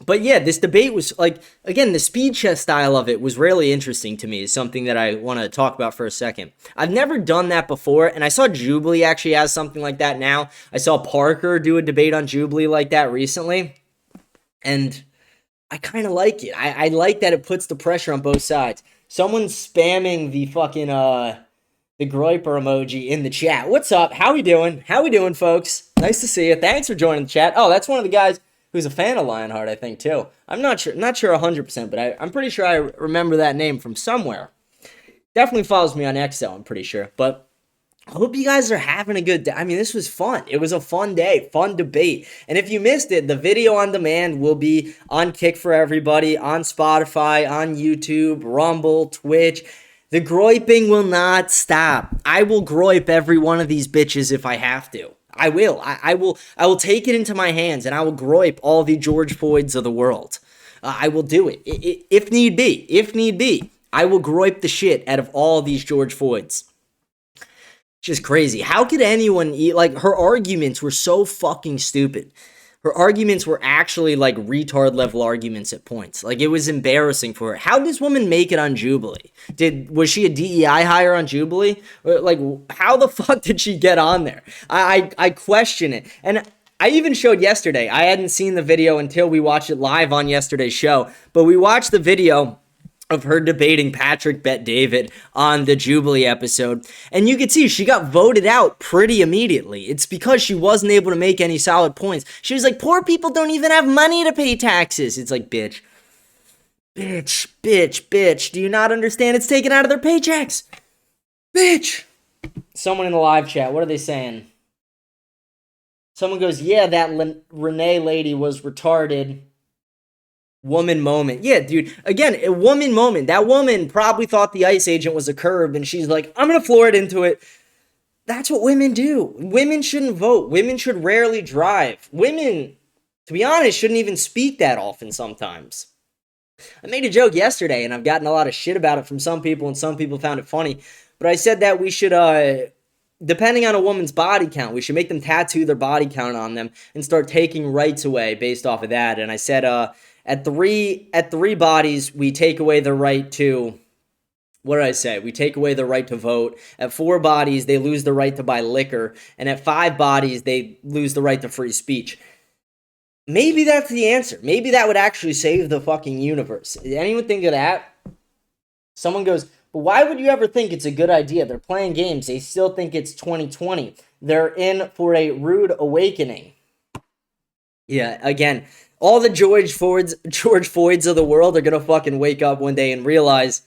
But yeah, this debate was, like, again, the speed chess style of it was really interesting to me. It's something that I want to talk about for a second. I've never done that before, and I saw Jubilee actually has something like that now. I saw Parker do a debate on Jubilee like that recently, and I kind of like it. I like that it puts the pressure on both sides. Someone's spamming the fucking, the Groiper emoji in the chat. What's up? How we doing? How we doing, folks? Nice to see you. Thanks for joining the chat. Oh, that's one of the guys who's a fan of Lionheart, I think, too. I'm not sure 100%, but I'm pretty sure I remember that name from somewhere. Definitely follows me on X, though, I'm pretty sure. But I hope you guys are having a good day. I mean, this was fun. It was a fun day, fun debate. And if you missed it, the video on demand will be on Kick for Everybody, on Spotify, on YouTube, Rumble, Twitch. The groiping will not stop. I will groip every one of these bitches if I have to. I will. I will take it into my hands and I will grope all the George Floyds of the world. I will do it. If need be. If need be. I will grope the shit out of all these George Floyds. Just crazy. How could anyone eat? Like, her arguments were so fucking stupid. Her arguments were actually like retard level arguments at points. Like, it was embarrassing for her. How did this woman make it on Jubilee? Was she a DEI hire on Jubilee? Like, how the fuck did she get on there? I question it. And I even showed yesterday. I hadn't seen the video until we watched it live on yesterday's show. But we watched the video of her debating Patrick Bet-David on the Jubilee episode. And you could see she got voted out pretty immediately. It's because she wasn't able to make any solid points. She was like, poor people don't even have money to pay taxes. It's like, bitch. Bitch, bitch, bitch. Do you not understand? It's taken out of their paychecks. Bitch. Someone in the live chat, what are they saying? Someone goes, yeah, that Renee lady was retarded. Woman moment. Yeah, dude. Again, a woman moment. That woman probably thought the ICE agent was a curb, and she's like, I'm going to floor it into it. That's what women do. Women shouldn't vote. Women should rarely drive. Women, to be honest, shouldn't even speak that often sometimes. I made a joke yesterday, and I've gotten a lot of shit about it from some people, and some people found it funny. But I said that we should, depending on a woman's body count, we should make them tattoo their body count on them and start taking rights away based off of that. And I said, At three bodies, we take away the right to, what did I say? We take away the right to vote. At 4 bodies, they lose the right to buy liquor. And at 5 bodies, they lose the right to free speech. Maybe that's the answer. Maybe that would actually save the fucking universe. Did anyone think of that? Someone goes, but why would you ever think it's a good idea? They're playing games. They still think it's 2020. They're in for a rude awakening. Yeah, again, all the George Floyds of the world are gonna fucking wake up one day and realize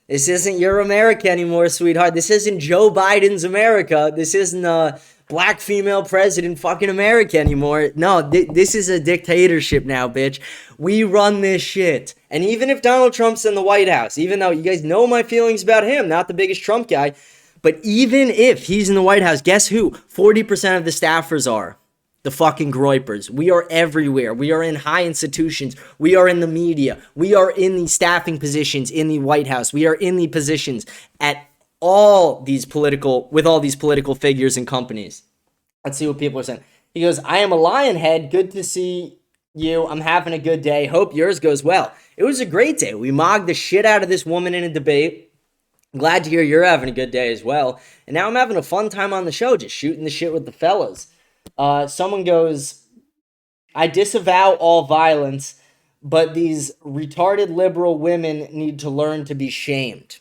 this isn't your America anymore, sweetheart. This isn't Joe Biden's America. This isn't a black female president fucking America anymore. No, this is a dictatorship now, bitch. We run this shit. And even if Donald Trump's in the White House, even though you guys know my feelings about him, not the biggest Trump guy, but even if he's in the White House, guess who? 40% of the staffers are. The fucking groypers. We are everywhere. We are in high institutions. We are in the media. We are in the staffing positions in the White House. We are in the positions at all these political figures and companies. Let's see what people are saying. He goes, I am a Lionhead. Good to see you. I'm having a good day. Hope yours goes well. It was a great day. We mogged the shit out of this woman in a debate. Glad to hear you're having a good day as well. And now I'm having a fun time on the show, just shooting the shit with the fellas. Someone goes, I disavow all violence, but these retarded liberal women need to learn to be shamed.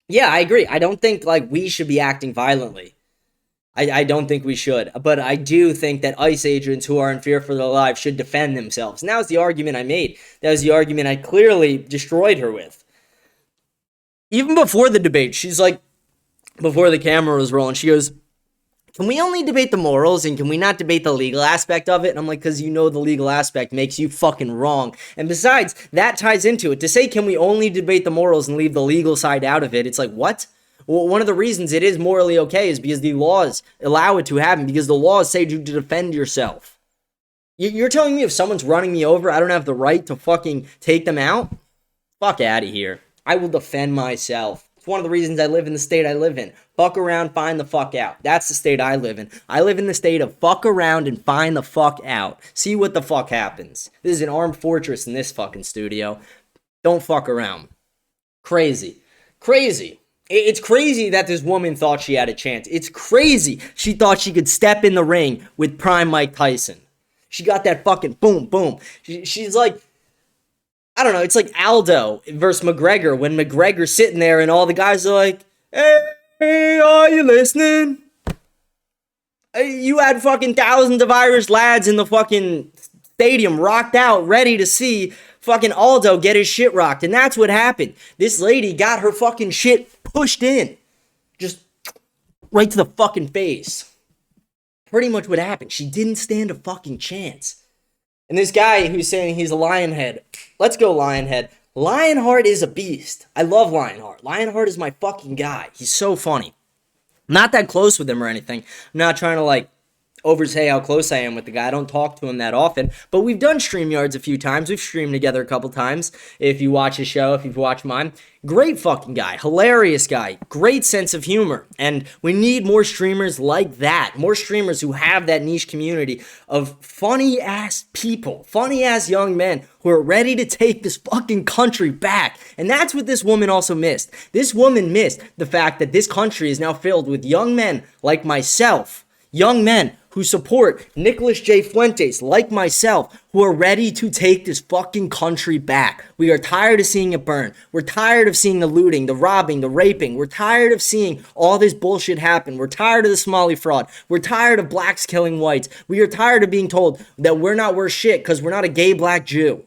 Yeah, I agree. I don't think, we should be acting violently. I don't think we should. But I do think that ICE agents who are in fear for their lives should defend themselves. And that was the argument I made. That was the argument I clearly destroyed her with. Even before the debate, she's like, before the camera was rolling, she goes, can we only debate the morals and can we not debate the legal aspect of it? And I'm like, because the legal aspect makes you fucking wrong. And besides, that ties into it. To say, can we only debate the morals and leave the legal side out of it? It's like, what? Well, one of the reasons it is morally okay is because the laws allow it to happen, because the laws say you to defend yourself. You're telling me if someone's running me over, I don't have the right to fucking take them out? Fuck out of here. I will defend myself. It's one of the reasons I live in the state I live in. Fuck around, find the fuck out. That's the state I live in. I live in the state of fuck around and find the fuck out. See what the fuck happens. This is an armed fortress in this fucking studio. Don't fuck around. Crazy. Crazy. It's crazy that this woman thought she had a chance. It's crazy she thought she could step in the ring with prime Mike Tyson. She got that fucking boom, boom. She's like, I don't know, it's like Aldo versus McGregor, when McGregor's sitting there and all the guys are like, hey, are you listening? You had fucking thousands of Irish lads in the fucking stadium rocked out, ready to see fucking Aldo get his shit rocked. And that's what happened. This lady got her fucking shit pushed in. Just right to the fucking face. Pretty much what happened. She didn't stand a fucking chance. And this guy who's saying he's a Lionhead. Let's go, Lionhead. Lionheart is a beast. I love Lionheart. Lionheart is my fucking guy. He's so funny. I'm not that close with him or anything. I'm not trying to, oversay how close I am with the guy. I don't talk to him that often, but we've done StreamYards a few times. We've streamed together a couple times. If you watch his show, if you've watched mine, great fucking guy, hilarious guy, great sense of humor. And we need more streamers like that, more streamers who have that niche community of funny ass people, funny ass young men who are ready to take this fucking country back. And that's what this woman also missed. This woman missed the fact that this country is now filled with young men like myself, young men who support Nicholas J. Fuentes, like myself, who are ready to take this fucking country back. We are tired of seeing it burn. We're tired of seeing the looting, the robbing, the raping. We're tired of seeing all this bullshit happen. We're tired of the Somali fraud. We're tired of blacks killing whites. We are tired of being told that we're not worth shit because we're not a gay black Jew.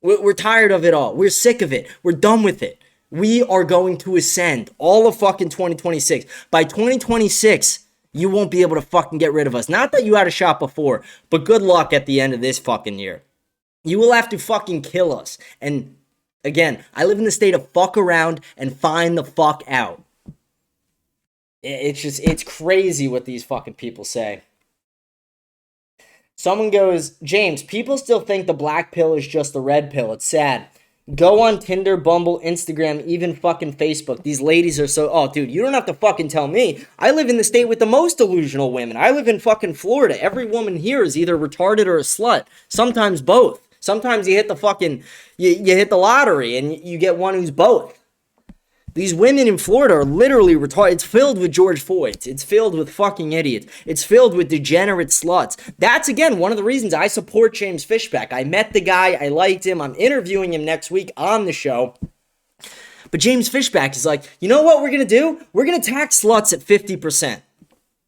We're tired of it all. We're sick of it. We're done with it. We are going to ascend all of fucking 2026. By 2026, you won't be able to fucking get rid of us. Not that you had a shot before, but good luck at the end of this fucking year. You will have to fucking kill us. And again, I live in the state of fuck around and find the fuck out. It's crazy what these fucking people say. Someone goes, James, people still think the black pill is just the red pill. It's sad. Go on Tinder, Bumble, Instagram, even fucking Facebook. These ladies are so... Oh, dude, you don't have to fucking tell me. I live in the state with the most delusional women. I live in fucking Florida. Every woman here is either retarded or a slut. Sometimes both. Sometimes you hit the fucking... You hit the lottery and you get one who's both. These women in Florida are literally retarded. It's filled with George Floyds. It's filled with fucking idiots. It's filled with degenerate sluts. That's, again, one of the reasons I support James Fishback. I met the guy. I liked him. I'm interviewing him next week on the show. But James Fishback is like, you know what we're going to do? We're going to tax sluts at 50%.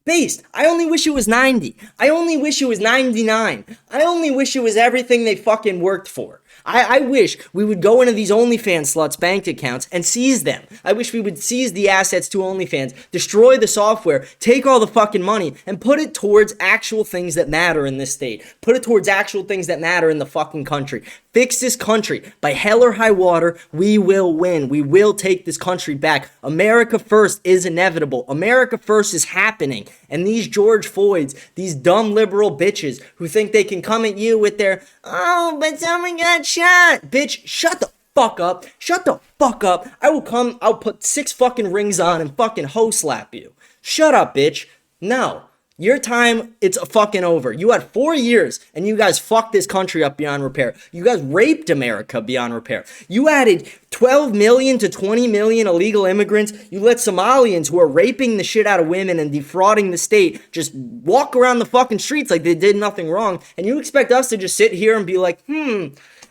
Based. I only wish it was 90. I only wish it was 99. I only wish it was everything they fucking worked for. I wish we would go into these OnlyFans sluts' bank accounts and seize them. I wish we would seize the assets to OnlyFans, destroy the software, take all the fucking money, and put it towards actual things that matter in this state. Put it towards actual things that matter in the fucking country. Fix this country. By hell or high water, we will win. We will take this country back. America first is inevitable. America first is happening. And these George Floyds, these dumb liberal bitches who think they can come at you with their, oh, but someone got shot. Bitch, shut the fuck up. Shut the fuck up. I'll put 6 fucking rings on and fucking hoe slap you. Shut up, bitch. No. Your time, it's fucking over. You had 4 years, and you guys fucked this country up beyond repair. You guys raped America beyond repair. You added 12 million to 20 million illegal immigrants. You let Somalians who are raping the shit out of women and defrauding the state just walk around the fucking streets like they did nothing wrong. And you expect us to just sit here and be like,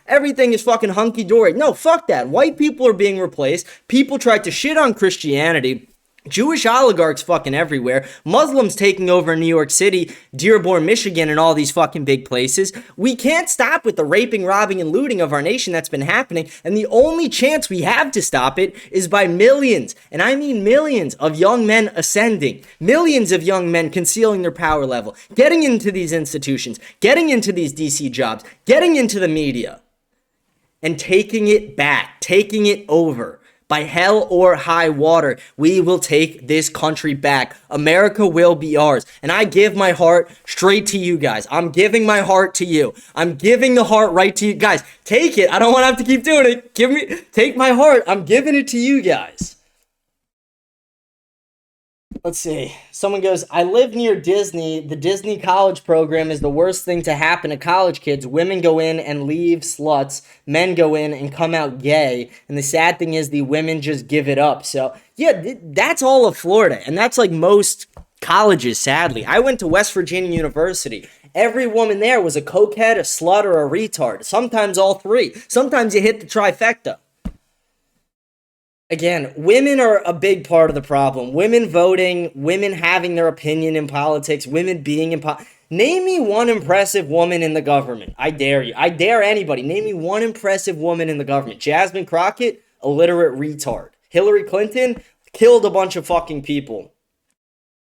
everything is fucking hunky-dory. No, fuck that. White people are being replaced. People tried to shit on Christianity. Jewish oligarchs fucking everywhere. Muslims taking over New York City, Dearborn, Michigan, and all these fucking big places. We can't stop with the raping, robbing, and looting of our nation that's been happening. And the only chance we have to stop it is by millions, and I mean millions, of young men ascending. Millions of young men concealing their power level. Getting into these institutions. Getting into these DC jobs. Getting into the media. And taking it back. Taking it over. By hell or high water, we will take this country back. America will be ours. And I give my heart straight to you guys. I'm giving my heart to you. I'm giving the heart right to you. Guys, take it. I don't want to have to keep doing it. Take my heart. I'm giving it to you guys. Let's see. Someone goes, I live near Disney. The Disney college program is the worst thing to happen to college kids. Women go in and leave sluts. Men go in and come out gay. And the sad thing is the women just give it up. So, yeah, that's all of Florida. And that's like most colleges, sadly. I went to West Virginia University. Every woman there was a cokehead, a slut, or a retard. Sometimes all three. Sometimes you hit the trifecta. Again, women are a big part of the problem. Women voting, women having their opinion in politics, women being in politics. Name me one impressive woman in the government. I dare you. I dare anybody. Name me one impressive woman in the government. Jasmine Crockett, illiterate retard. Hillary Clinton, killed a bunch of fucking people.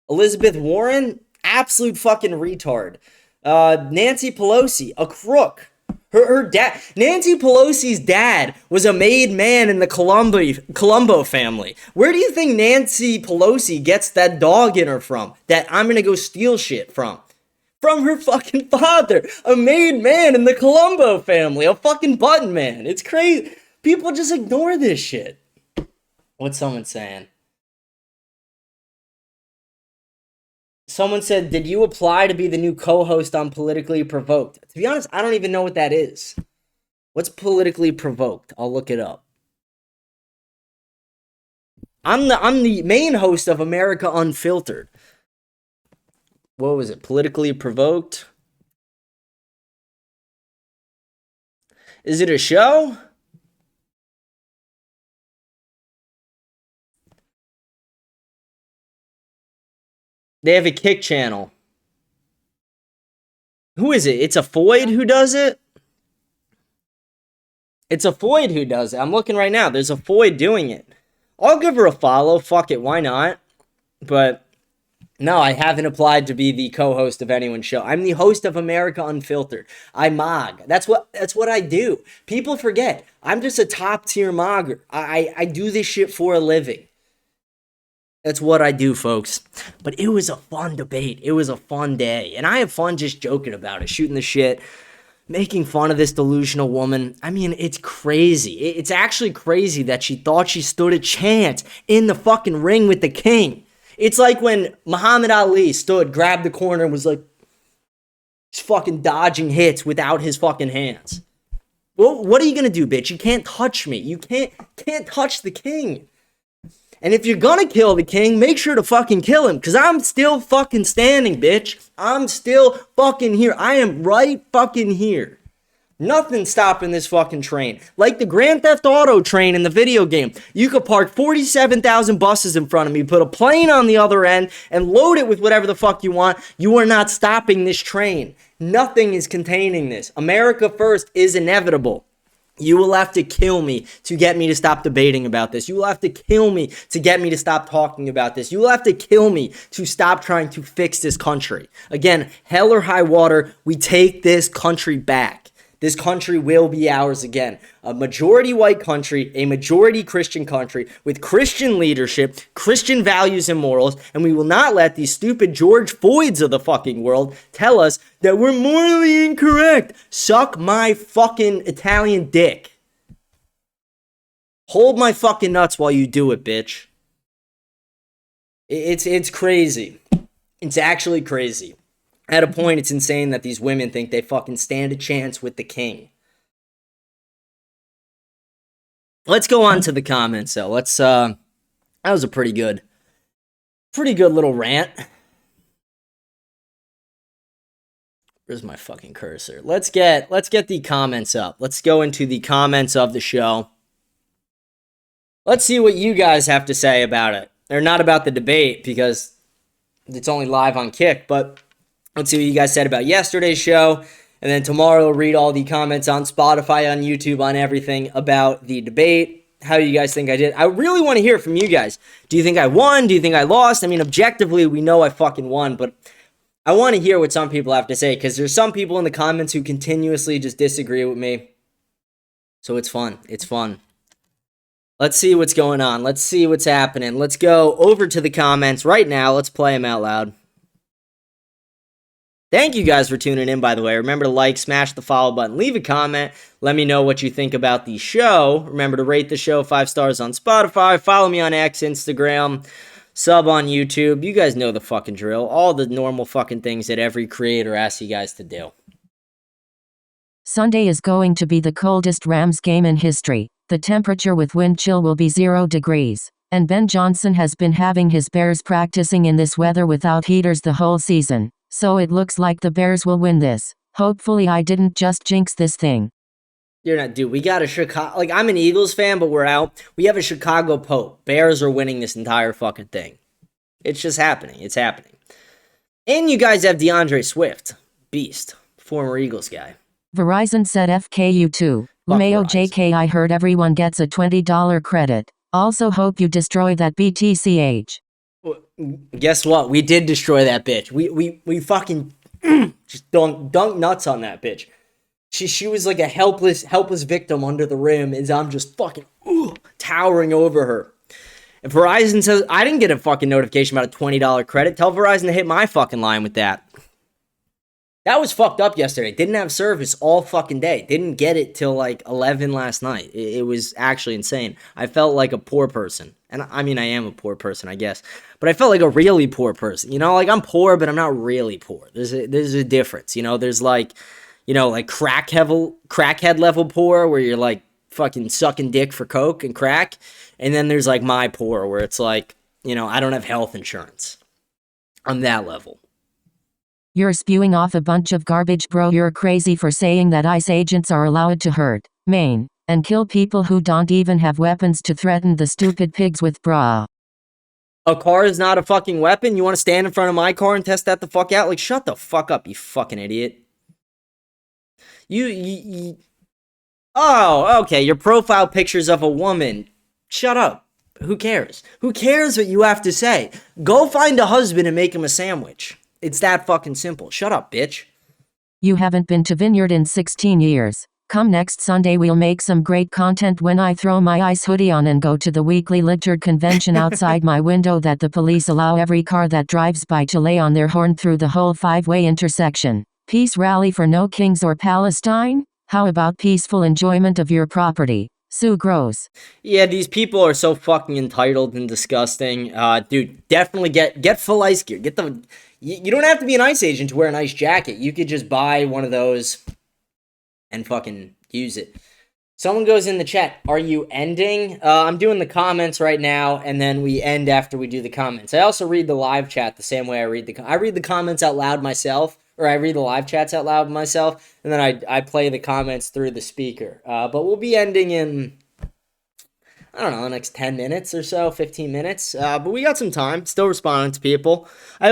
Elizabeth Warren, absolute fucking retard. Nancy Pelosi, a crook. Her dad, Nancy Pelosi's dad, was a made man in the Colombo family. Where do you think Nancy Pelosi gets that dog in her from? That I'm gonna go steal shit from? from her fucking father, a made man in the Colombo family, a fucking button man. It's crazy. People just ignore this shit. What's someone saying? Someone said, did you apply to be the new co-host on Politically Provoked? To be honest, I don't even know what that is. What's Politically Provoked? I'll look it up. I'm the main host of America Unfiltered. What was it? Politically Provoked? Is it a show? They have a Kick channel. Who is it? It's a Foyd who does it? It's a Foyd who does it. I'm looking right now. There's a Foyd doing it. I'll give her a follow. Fuck it. Why not? But no, I haven't applied to be the co-host of anyone's show. I'm the host of America Unfiltered. I mog. That's what I do. People forget. I'm just a top tier mogger. I do this shit for a living. That's what I do, folks. But it was a fun debate. It was a fun day. And I have fun just joking about it, shooting the shit, making fun of this delusional woman. I mean, it's crazy. It's actually crazy that she thought she stood a chance in the fucking ring with the king. It's like when Muhammad Ali stood, grabbed the corner, and was like, he's fucking dodging hits without his fucking hands. Well, what are you gonna do, bitch? You can't touch me. You can't touch the king. And if you're gonna kill the king, make sure to fucking kill him. Because I'm still fucking standing, bitch. I'm still fucking here. I am right fucking here. Nothing's stopping this fucking train. Like the Grand Theft Auto train in the video game. You could park 47,000 buses in front of me, put a plane on the other end, and load it with whatever the fuck you want. You are not stopping this train. Nothing is containing this. America first is inevitable. You will have to kill me to get me to stop debating about this. You will have to kill me to get me to stop talking about this. You will have to kill me to stop trying to fix this country. Again, hell or high water, we take this country back. This country will be ours again. A majority white country, a majority Christian country with Christian leadership, Christian values and morals, and we will not let these stupid George Floyds of the fucking world tell us that we're morally incorrect. Suck my fucking Italian dick. Hold my fucking nuts while you do it, bitch. It's crazy. It's actually crazy. At a point, it's insane that these women think they fucking stand a chance with the king. Let's go on to the comments, though. That was a pretty good little rant. Where's my fucking cursor? Let's get the comments up. Let's go into the comments of the show. Let's see what you guys have to say about it. Or not about the debate, because it's only live on Kick, but let's see what you guys said about yesterday's show. And then tomorrow we'll read all the comments on Spotify, on YouTube, on everything about the debate. How you guys think I did. I really want to hear from you guys. Do you think I won? Do you think I lost? I mean, objectively, we know I fucking won, but I want to hear what some people have to say, because there's some people in the comments who continuously just disagree with me. So it's fun. It's fun. Let's see what's going on. Let's see what's happening. Let's go over to the comments right now. Let's play them out loud. Thank you guys for tuning in, by the way. Remember to like, smash the follow button, leave a comment. Let me know what you think about the show. Remember to rate the show 5 stars on Spotify. Follow me on X, Instagram, sub on YouTube. You guys know the fucking drill. All the normal fucking things that every creator asks you guys to do. Sunday is going to be the coldest Rams game in history. The temperature with wind chill will be 0 degrees. And Ben Johnson has been having his Bears practicing in this weather without heaters the whole season. So it looks like the Bears will win this. Hopefully I didn't just jinx this thing. You're not, dude. We got a Chicago, like, I'm an Eagles fan, but we're out. We have a Chicago Pope. Bears are winning this entire fucking thing. It's just happening. It's happening. And you guys have DeAndre Swift. Beast. Former Eagles guy. Verizon said FKU too. Mayo JK, I heard everyone gets a $20 credit. Also hope you destroy that BTCH. Guess what? We did destroy that bitch. We fucking just dunk nuts on that bitch. She was like a helpless victim under the rim, as I'm just fucking towering over her. And Verizon says, I didn't get a fucking notification about a $20 credit. Tell Verizon to hit my fucking line with that. That was fucked up yesterday. Didn't have service all fucking day. Didn't get it till like 11 last night. It was actually insane. I felt like a poor person. And I mean, I am a poor person, I guess. But I felt like a really poor person. You know, like I'm poor, but I'm not really poor. There's a difference. You know, there's like, you know, like crackhead level poor where you're like fucking sucking dick for coke and crack. And then there's like my poor where it's like, you know, I don't have health insurance. I'm that level. You're spewing off a bunch of garbage, bro. You're crazy for saying that ICE agents are allowed to hurt, maim, and kill people who don't even have weapons to threaten the stupid pigs with, brah. A car is not a fucking weapon? You want to stand in front of my car and test that the fuck out? Like, shut the fuck up, you fucking idiot. Oh, okay, your profile picture's of a woman. Shut up. Who cares? Who cares what you have to say? Go find a husband and make him a sandwich. It's that fucking simple. Shut up, bitch. You haven't been to Vineyard in 16 years. Come next Sunday, we'll make some great content when I throw my ICE hoodie on and go to the weekly littered convention outside my window that the police allow every car that drives by to lay on their horn through the whole five-way intersection. Peace rally for no kings or Palestine? How about peaceful enjoyment of your property? Sue Gross. Yeah, these people are so fucking entitled and disgusting. Dude, definitely get full ICE gear. Get the... You don't have to be an ICE agent to wear an ICE jacket. You could just buy one of those and fucking use it. Someone goes in the chat, are you ending? I'm doing the comments right now, and then we end after we do the comments. I also read the live chat the same way I read the comments out loud myself, or I read the live chats out loud myself, and then I play the comments through the speaker. But we'll be ending in, I don't know, the next 10 minutes or so, 15 minutes. But we got some time, still responding to people. I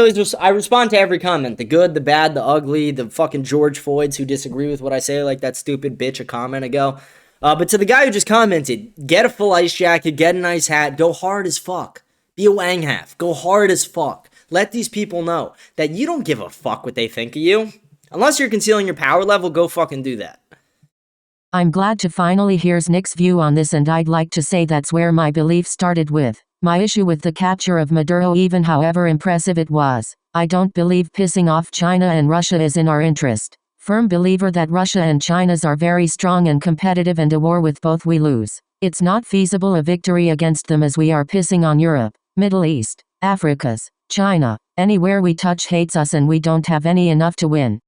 respond to every comment, the good, the bad, the ugly, the fucking George Floyds who disagree with what I say, like that stupid bitch a comment ago. But to the guy who just commented, get a full ICE jacket, get a nice hat, go hard as fuck. Be a wang half, go hard as fuck. Let these people know that you don't give a fuck what they think of you. Unless you're concealing your power level, go fucking do that. I'm glad to finally hear Nick's view on this, and I'd like to say that's where my belief started with my issue with the capture of Maduro, even however impressive it was. I don't believe pissing off China and Russia is in our interest. Firm believer that Russia and China's are very strong and competitive, and a war with both we lose. It's not feasible a victory against them, as we are pissing on Europe, Middle East, Africa's, China. Anywhere we touch hates us, and we don't have any enough to win.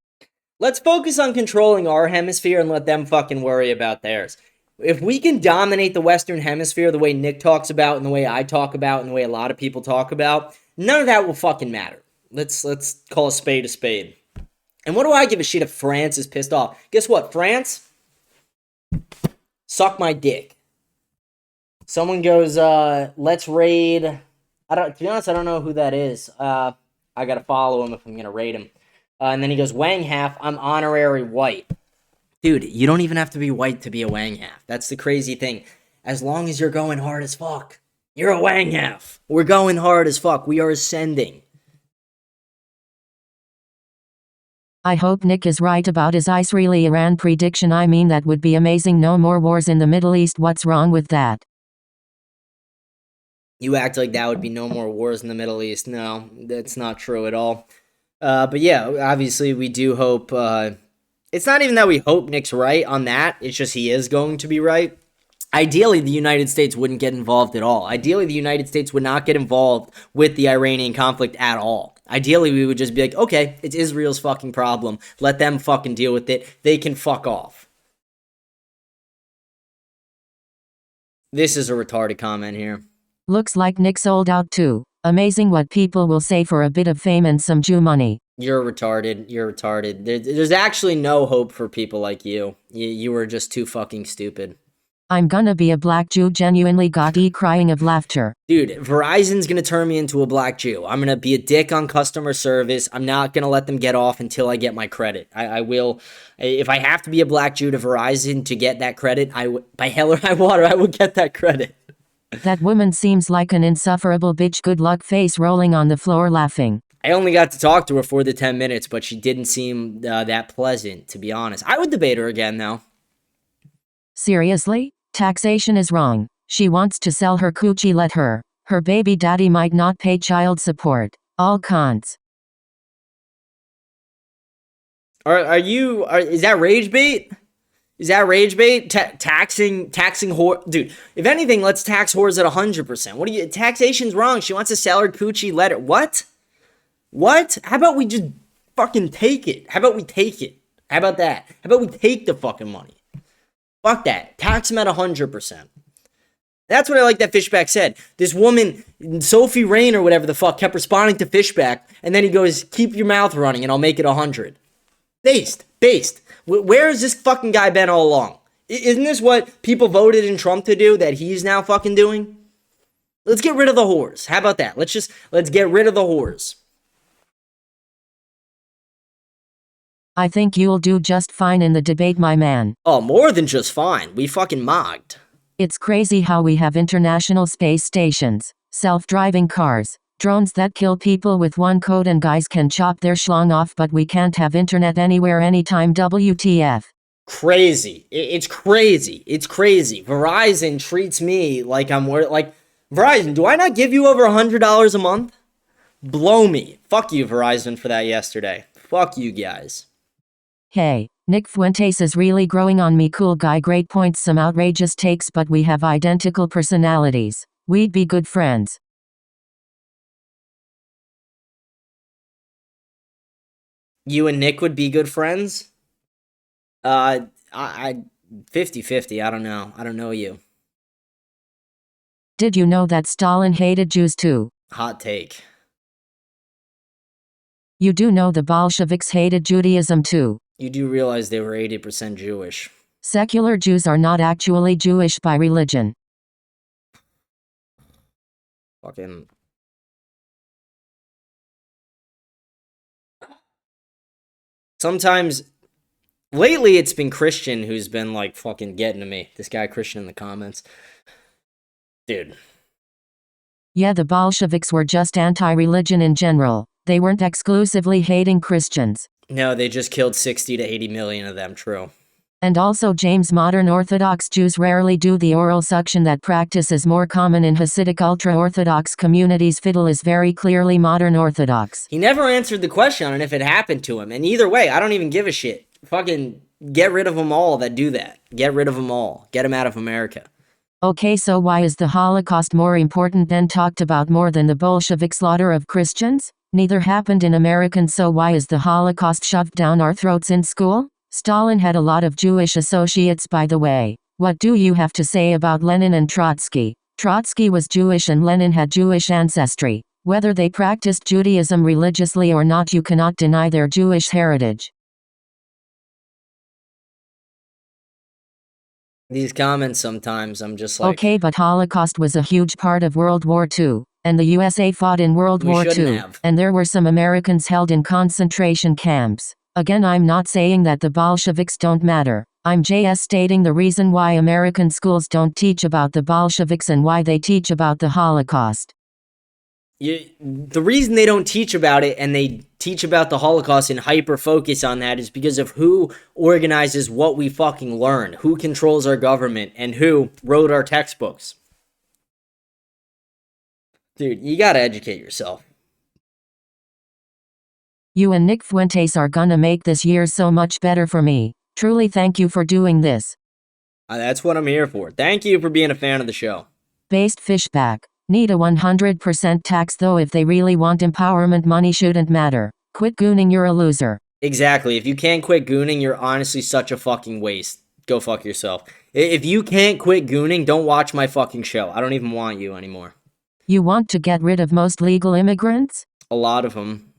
Let's focus on controlling our hemisphere and let them fucking worry about theirs. If we can dominate the Western Hemisphere the way Nick talks about and the way I talk about and the way a lot of people talk about, none of that will fucking matter. Let's call a spade a spade. And what do I give a shit if France is pissed off? Guess what, France? Suck my dick. Someone goes, let's raid. To be honest, I don't know who that is. I gotta follow him if I'm gonna raid him. And then he goes, Wang half, I'm honorary white. Dude, you don't even have to be white to be a Wang half. That's the crazy thing. As long as you're going hard as fuck, you're a Wang half. We're going hard as fuck. We are ascending. I hope Nick is right about his ICE really Iran prediction. I mean, that would be amazing. No more wars in the Middle East. What's wrong with that? You act like that would be no more wars in the Middle East. No, that's not true at all. But yeah, obviously we do hope, it's not even that we hope Nick's right on that, it's just he is going to be right. Ideally, the United States wouldn't get involved at all. Ideally, the United States would not get involved with the Iranian conflict at all. Ideally, we would just be like, okay, it's Israel's fucking problem. Let them fucking deal with it. They can fuck off. This is a retarded comment here. Looks like Nick sold out too. Amazing what people will say for a bit of fame and some Jew money. You're retarded. You're retarded. There's actually no hope for people like you. You were just too fucking stupid. I'm gonna be a black Jew, genuinely got crying of laughter. Dude, Verizon's gonna turn me into a black Jew. I'm gonna be a dick on customer service. I'm not gonna let them get off until I get my credit. I will, if I have to be a black Jew to Verizon to get that credit, by hell or high water, I will get that credit. That woman seems like an insufferable bitch. Good luck, face rolling on the floor laughing. I only got to talk to her for the 10 minutes, but she didn't seem that pleasant, to be honest. I would debate her again, though. Seriously? Taxation is wrong. She wants to sell her coochie, let her. Her baby daddy might not pay child support. All cons. Is that rage bait? Is that rage bait? Taxing whore, dude. If anything, let's tax whores at 100%. Taxation's wrong. She wants to sell her coochie letter. What? How about we just fucking take it? How about we take it? How about that? How about we take the fucking money? Fuck that. Tax them at 100%. That's what I like that Fishback said. This woman, Sophie Rain or whatever the fuck, kept responding to Fishback, and then he goes, keep your mouth running and I'll make it 100. Based. Where has this fucking guy been all along? Isn't this what people voted in Trump to do that he's now fucking doing? Let's get rid of the whores. How about that? Let's get rid of the whores. I think you'll do just fine in the debate, my man. Oh, more than just fine. We fucking mogged. It's crazy how we have international space stations, self-driving cars, drones that kill people with one code, and guys can chop their schlong off, but we can't have internet anywhere anytime. WTF. Crazy. It's crazy. Verizon treats me like I'm worth, like, Verizon, do I not give you over $100 a month? Blow me. Fuck you, Verizon, for that yesterday. Fuck you guys. Hey, Nick Fuentes is really growing on me. Cool guy, great points, some outrageous takes, but we have identical personalities. We'd be good friends. You and Nick would be good friends? I 50-50. I don't know. I don't know you. Did you know that Stalin hated Jews too? Hot take. You do know the Bolsheviks hated Judaism too. You do realize they were 80% Jewish. Secular Jews are not actually Jewish by religion. Fucking... Sometimes, lately it's been Christian who's been like fucking getting to me. This guy Christian in the comments. Dude. Yeah, the Bolsheviks were just anti-religion in general. They weren't exclusively hating Christians. No, they just killed 60 to 80 million of them, true. And also, James, modern Orthodox Jews rarely do the oral suction. That practice is more common in Hasidic ultra-Orthodox communities. Fiddle is very clearly modern Orthodox. He never answered the question on if it happened to him. And either way, I don't even give a shit. Fucking get rid of them all that do that. Get rid of them all. Get them out of America. Okay, so why is the Holocaust more important than talked about more than the Bolshevik slaughter of Christians? Neither happened in America, so why is the Holocaust shoved down our throats in school? Stalin had a lot of Jewish associates, by the way. What do you have to say about Lenin and Trotsky? Trotsky was Jewish and Lenin had Jewish ancestry. Whether they practiced Judaism religiously or not, you cannot deny their Jewish heritage. These comments sometimes, I'm just like... Okay, but Holocaust was a huge part of World War II. And the USA fought in World War II. And there were some Americans held in concentration camps. Again, I'm not saying that the Bolsheviks don't matter. I'm just stating the reason why American schools don't teach about the Bolsheviks and why they teach about the Holocaust. The reason they don't teach about it and they teach about the Holocaust and hyper-focus on that is because of who organizes what we fucking learn, who controls our government, and who wrote our textbooks. Dude, you gotta educate yourself. You and Nick Fuentes are gonna make this year so much better for me. Truly, thank you for doing this. That's what I'm here for. Thank you for being a fan of the show. Based Fishback. Need a 100% tax though. If they really want empowerment, money shouldn't matter. Quit gooning, you're a loser. Exactly. If you can't quit gooning, you're honestly such a fucking waste. Go fuck yourself. If you can't quit gooning, don't watch my fucking show. I don't even want you anymore. You want to get rid of most legal immigrants? A lot of them.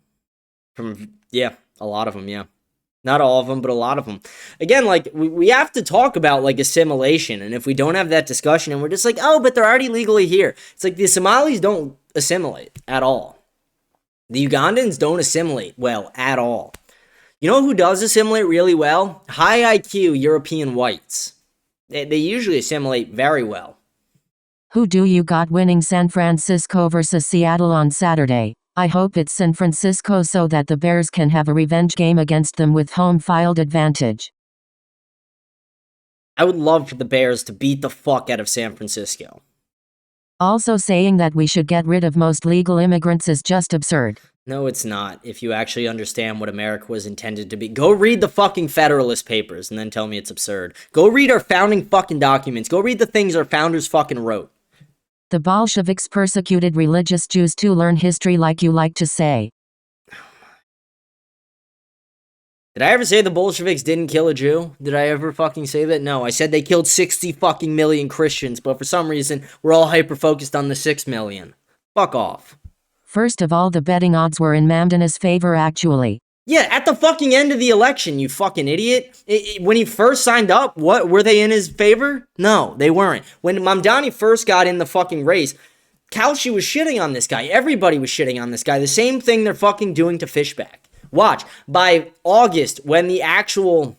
A lot of them, yeah. Not all of them, but a lot of them. Again, like, we have to talk about, like, assimilation, and if we don't have that discussion, and we're just like, oh, but they're already legally here. It's like, the Somalis don't assimilate at all. The Ugandans don't assimilate well at all. You know who does assimilate really well? High IQ European whites. They usually assimilate very well. Who do you got winning San Francisco versus Seattle on Saturday? I hope it's San Francisco so that the Bears can have a revenge game against them with home field advantage. I would love for the Bears to beat the fuck out of San Francisco. Also, saying that we should get rid of most legal immigrants is just absurd. No, it's not. If you actually understand what America was intended to be. Go read the fucking Federalist Papers and then tell me it's absurd. Go read our founding fucking documents. Go read the things our founders fucking wrote. The Bolsheviks persecuted religious Jews to learn history, like you like to say. Did I ever say the Bolsheviks didn't kill a Jew? Did I ever fucking say that? No, I said they killed 60 fucking million Christians, but for some reason, we're all hyper-focused on the 6 million. Fuck off. First of all, the betting odds were in Mamdana's favor, actually. Yeah, at the fucking end of the election, you fucking idiot. When he first signed up, what, were they in his favor? No, they weren't. When Mamdani first got in the fucking race, Kalshi was shitting on this guy. Everybody was shitting on this guy. The same thing they're fucking doing to Fishback. Watch, by August, when it actually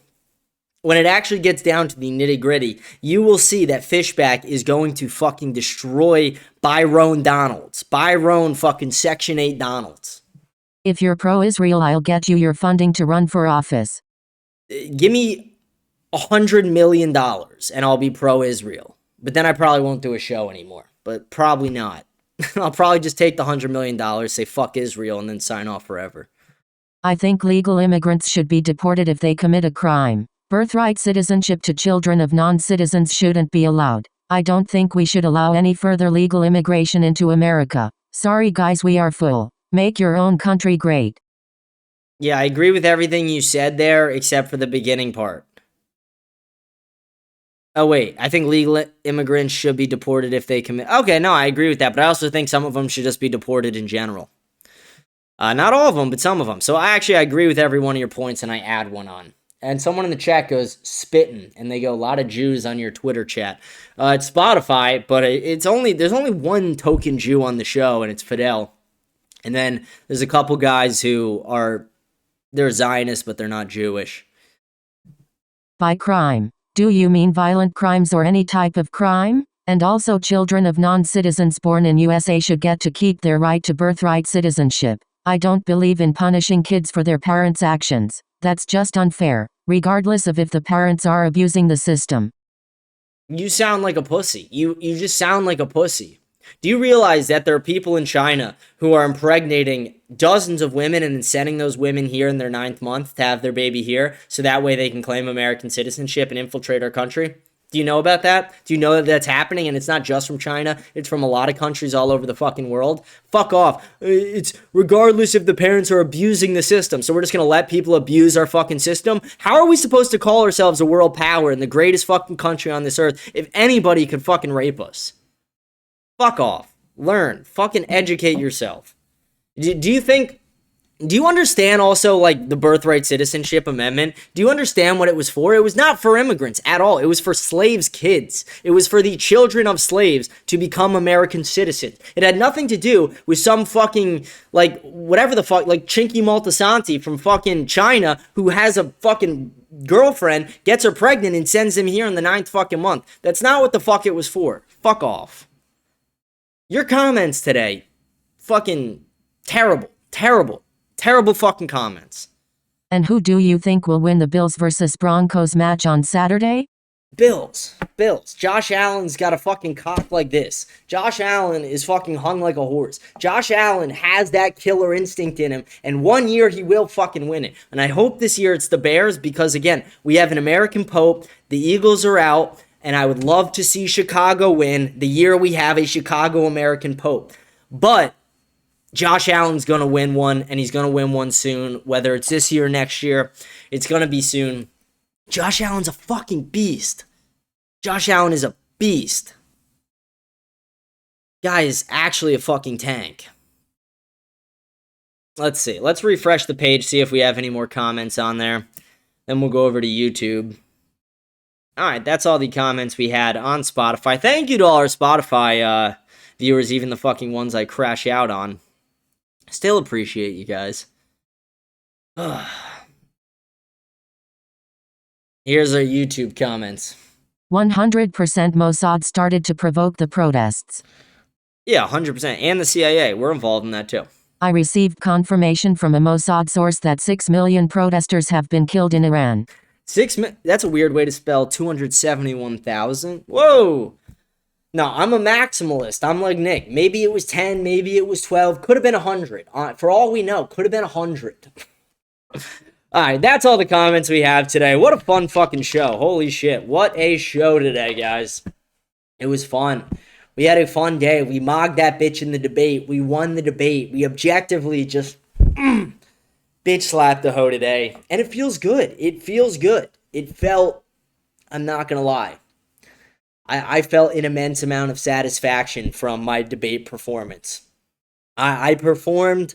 gets down to the nitty-gritty, you will see that Fishback is going to fucking destroy Byron Donalds. Byron fucking Section 8 Donalds. If you're pro-Israel, I'll get you your funding to run for office. Give me $100 million and I'll be pro-Israel. But then I probably won't do a show anymore. But probably not. I'll probably just take the $100 million, say fuck Israel, and then sign off forever. I think legal immigrants should be deported if they commit a crime. Birthright citizenship to children of non-citizens shouldn't be allowed. I don't think we should allow any further legal immigration into America. Sorry guys, we are full. Make your own country great. Yeah, I agree with everything you said there, except for the beginning part. Oh, wait, I think legal immigrants should be deported if they commit... Okay, no, I agree with that, but I also think some of them should just be deported in general. Not all of them, but some of them. So I agree with every one of your points, and I add one on. And someone in the chat goes, spittin', and they go, a lot of Jews on your Twitter chat. It's Spotify, but there's only one token Jew on the show, and it's Fidel. And then there's a couple guys who they're Zionists, but they're not Jewish. By crime, do you mean violent crimes or any type of crime? And also children of non-citizens born in USA should get to keep their right to birthright citizenship. I don't believe in punishing kids for their parents' actions. That's just unfair, regardless of if the parents are abusing the system. You sound like a pussy. You just sound like a pussy. Do you realize that there are people in China who are impregnating dozens of women and then sending those women here in their 9th month to have their baby here so that way they can claim American citizenship and infiltrate our country? Do you know about that? Do you know that that's happening? And it's not just from China. It's from a lot of countries all over the fucking world. Fuck off. It's regardless if the parents are abusing the system. So we're just going to let people abuse our fucking system? How are we supposed to call ourselves a world power and the greatest fucking country on this earth if anybody could fucking rape us? Fuck off. Learn. Fucking educate yourself. Do you understand also, like, the birthright citizenship amendment? Do you understand what it was for? It was not for immigrants at all. It was for slaves' kids. It was for the children of slaves to become American citizens. It had nothing to do with some fucking, like, whatever the fuck, like, Chinky Maltasanti from fucking China who has a fucking girlfriend, gets her pregnant, and sends him here in the 9th fucking month. That's not what the fuck it was for. Fuck off. Your comments today, fucking terrible, terrible. Terrible fucking comments. And who do you think will win the Bills versus Broncos match on Saturday? Bills. Josh Allen's got a fucking cock like this. Josh Allen is fucking hung like a horse. Josh Allen has that killer instinct in him, and one year he will fucking win it. And I hope this year it's the Bears because, again, we have an American Pope, the Eagles are out, and I would love to see Chicago win the year we have a Chicago American Pope. But Josh Allen's going to win one, and he's going to win one soon. Whether it's this year or next year, it's going to be soon. Josh Allen's a fucking beast. Josh Allen is a beast. Guy is actually a fucking tank. Let's see. Let's refresh the page, see if we have any more comments on there. Then we'll go over to YouTube. Alright, that's all the comments we had on Spotify. Thank you to all our Spotify viewers, even the fucking ones I crash out on. Still appreciate you guys. Here's our YouTube comments. 100% Mossad started to provoke the protests. Yeah, 100%. And the CIA. We're involved in that too. I received confirmation from a Mossad source that 6 million protesters have been killed in Iran. That's a weird way to spell 271,000. Whoa! No, I'm a maximalist. I'm like Nick. Maybe it was 10, maybe it was 12, could have been 100. For all we know, could have been 100. All right, that's all the comments we have today. What a fun fucking show. Holy shit. What a show today, guys. It was fun. We had a fun day. We mogged that bitch in the debate. We won the debate. We objectively just bitch slapped the hoe today. And it feels good. It feels good. It felt, I'm not going to lie, I felt an immense amount of satisfaction from my debate performance. I performed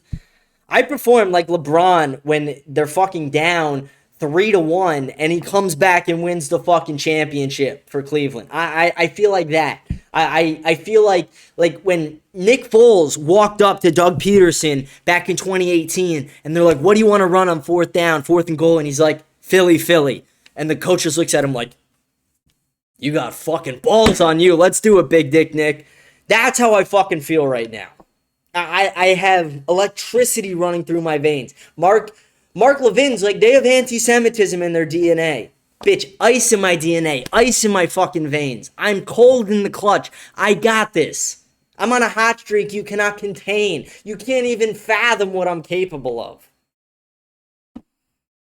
like LeBron when they're fucking down 3-1 and he comes back and wins the fucking championship for Cleveland. I feel like that. I feel like when Nick Foles walked up to Doug Peterson back in 2018 and they're like, what do you want to run on 4th down, 4th and goal? And he's like, Philly. And the coach just looks at him like, you got fucking balls on you. Let's do it, Big Dick Nick. That's how I fucking feel right now. I have electricity running through my veins. Mark Levin's like, they have anti-Semitism in their DNA. Bitch, ice in my DNA. Ice in my fucking veins. I'm cold in the clutch. I got this. I'm on a hot streak you cannot contain. You can't even fathom what I'm capable of.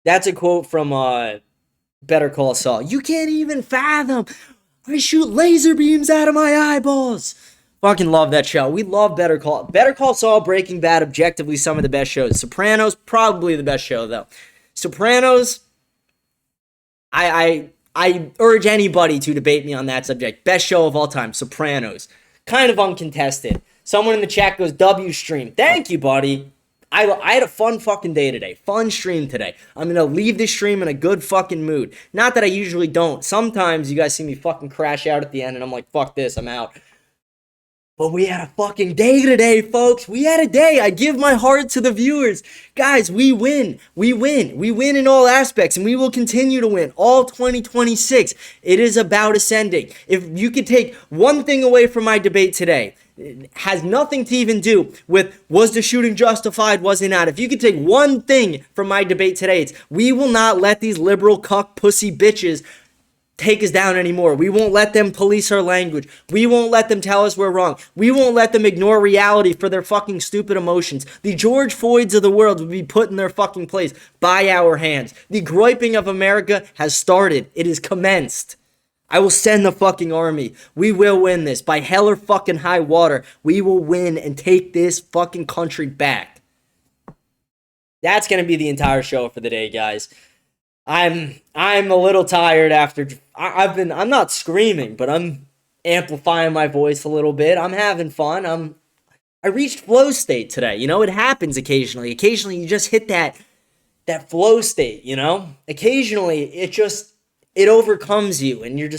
That's a quote from Better Call Saul. You can't even fathom. I shoot laser beams out of my eyeballs. Fucking love that show. We love Better Call Saul, Breaking Bad, objectively some of the best shows. Sopranos, probably the best show though. Sopranos, I urge anybody to debate me on that subject. Best show of all time, Sopranos. Kind of uncontested. Someone in the chat goes, W stream. Thank you, buddy. I had a fun fucking day today. Fun stream today. I'm going to leave this stream in a good fucking mood. Not that I usually don't. Sometimes you guys see me fucking crash out at the end and I'm like, fuck this, I'm out. But we had a fucking day today, folks. We had a day. I give my heart to the viewers. Guys, we win. We win. We win in all aspects, and we will continue to win all 2026. It is about ascending. If you could take one thing away from my debate today, it has nothing to even do with was the shooting justified, was it not? If you could take one thing from my debate today, it's we will not let these liberal cuck pussy bitches take us down anymore. We won't let them police our language. We won't let them tell us we're wrong. We won't let them ignore reality for their fucking stupid emotions. The George Floyds of the world will be put in their fucking place by our hands. The griping of America has started. It is commenced. I will send the fucking army. We will win this. By hell or fucking high water, we will win and take this fucking country back. That's going to be the entire show for the day, guys. I'm a little tired after I'm not screaming, but I'm amplifying my voice a little bit. I'm having fun. I reached flow state today. You know, it happens occasionally. Occasionally you just hit that flow state, you know? Occasionally it overcomes you and you're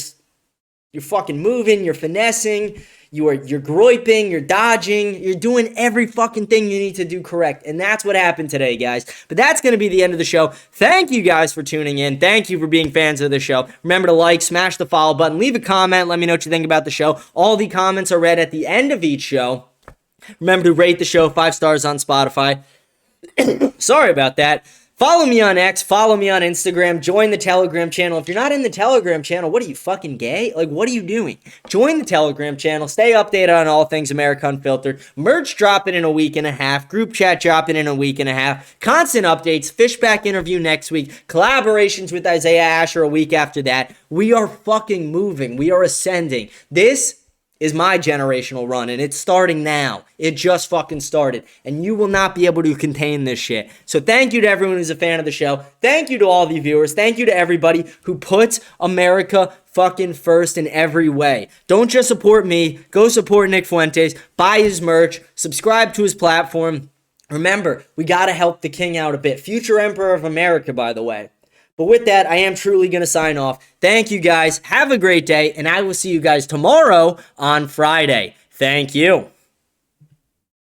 fucking moving, you're finessing, you're groiping, you're dodging, you're doing every fucking thing you need to do correct. And that's what happened today, guys. But that's going to be the end of the show. Thank you guys for tuning in. Thank you for being fans of the show. Remember to like, smash the follow button, leave a comment, let me know what you think about the show. All the comments are read at the end of each show. Remember to rate the show 5 stars on Spotify. Sorry about that. Follow me on X, follow me on Instagram, join the Telegram channel. If you're not in the Telegram channel, what are you, fucking gay? Like, what are you doing? Join the Telegram channel, stay updated on all things America Unfiltered. Merch dropping in a week and a half, group chat dropping in a week and a half, constant updates, Fishback interview next week, collaborations with Isaiah Asher a week after that. We are fucking moving. We are ascending. This is my generational run, and it's starting now. It just fucking started, and you will not be able to contain this shit. So thank you to everyone who's a fan of the show. Thank you to all the viewers. Thank you to everybody who puts America fucking first in every way. Don't just support me. Go support Nick Fuentes. Buy his merch. Subscribe to his platform. Remember, we gotta help the king out a bit. Future Emperor of America, by the way. But with that, I am truly going to sign off. Thank you guys. Have a great day, and I will see you guys tomorrow on Friday. Thank you.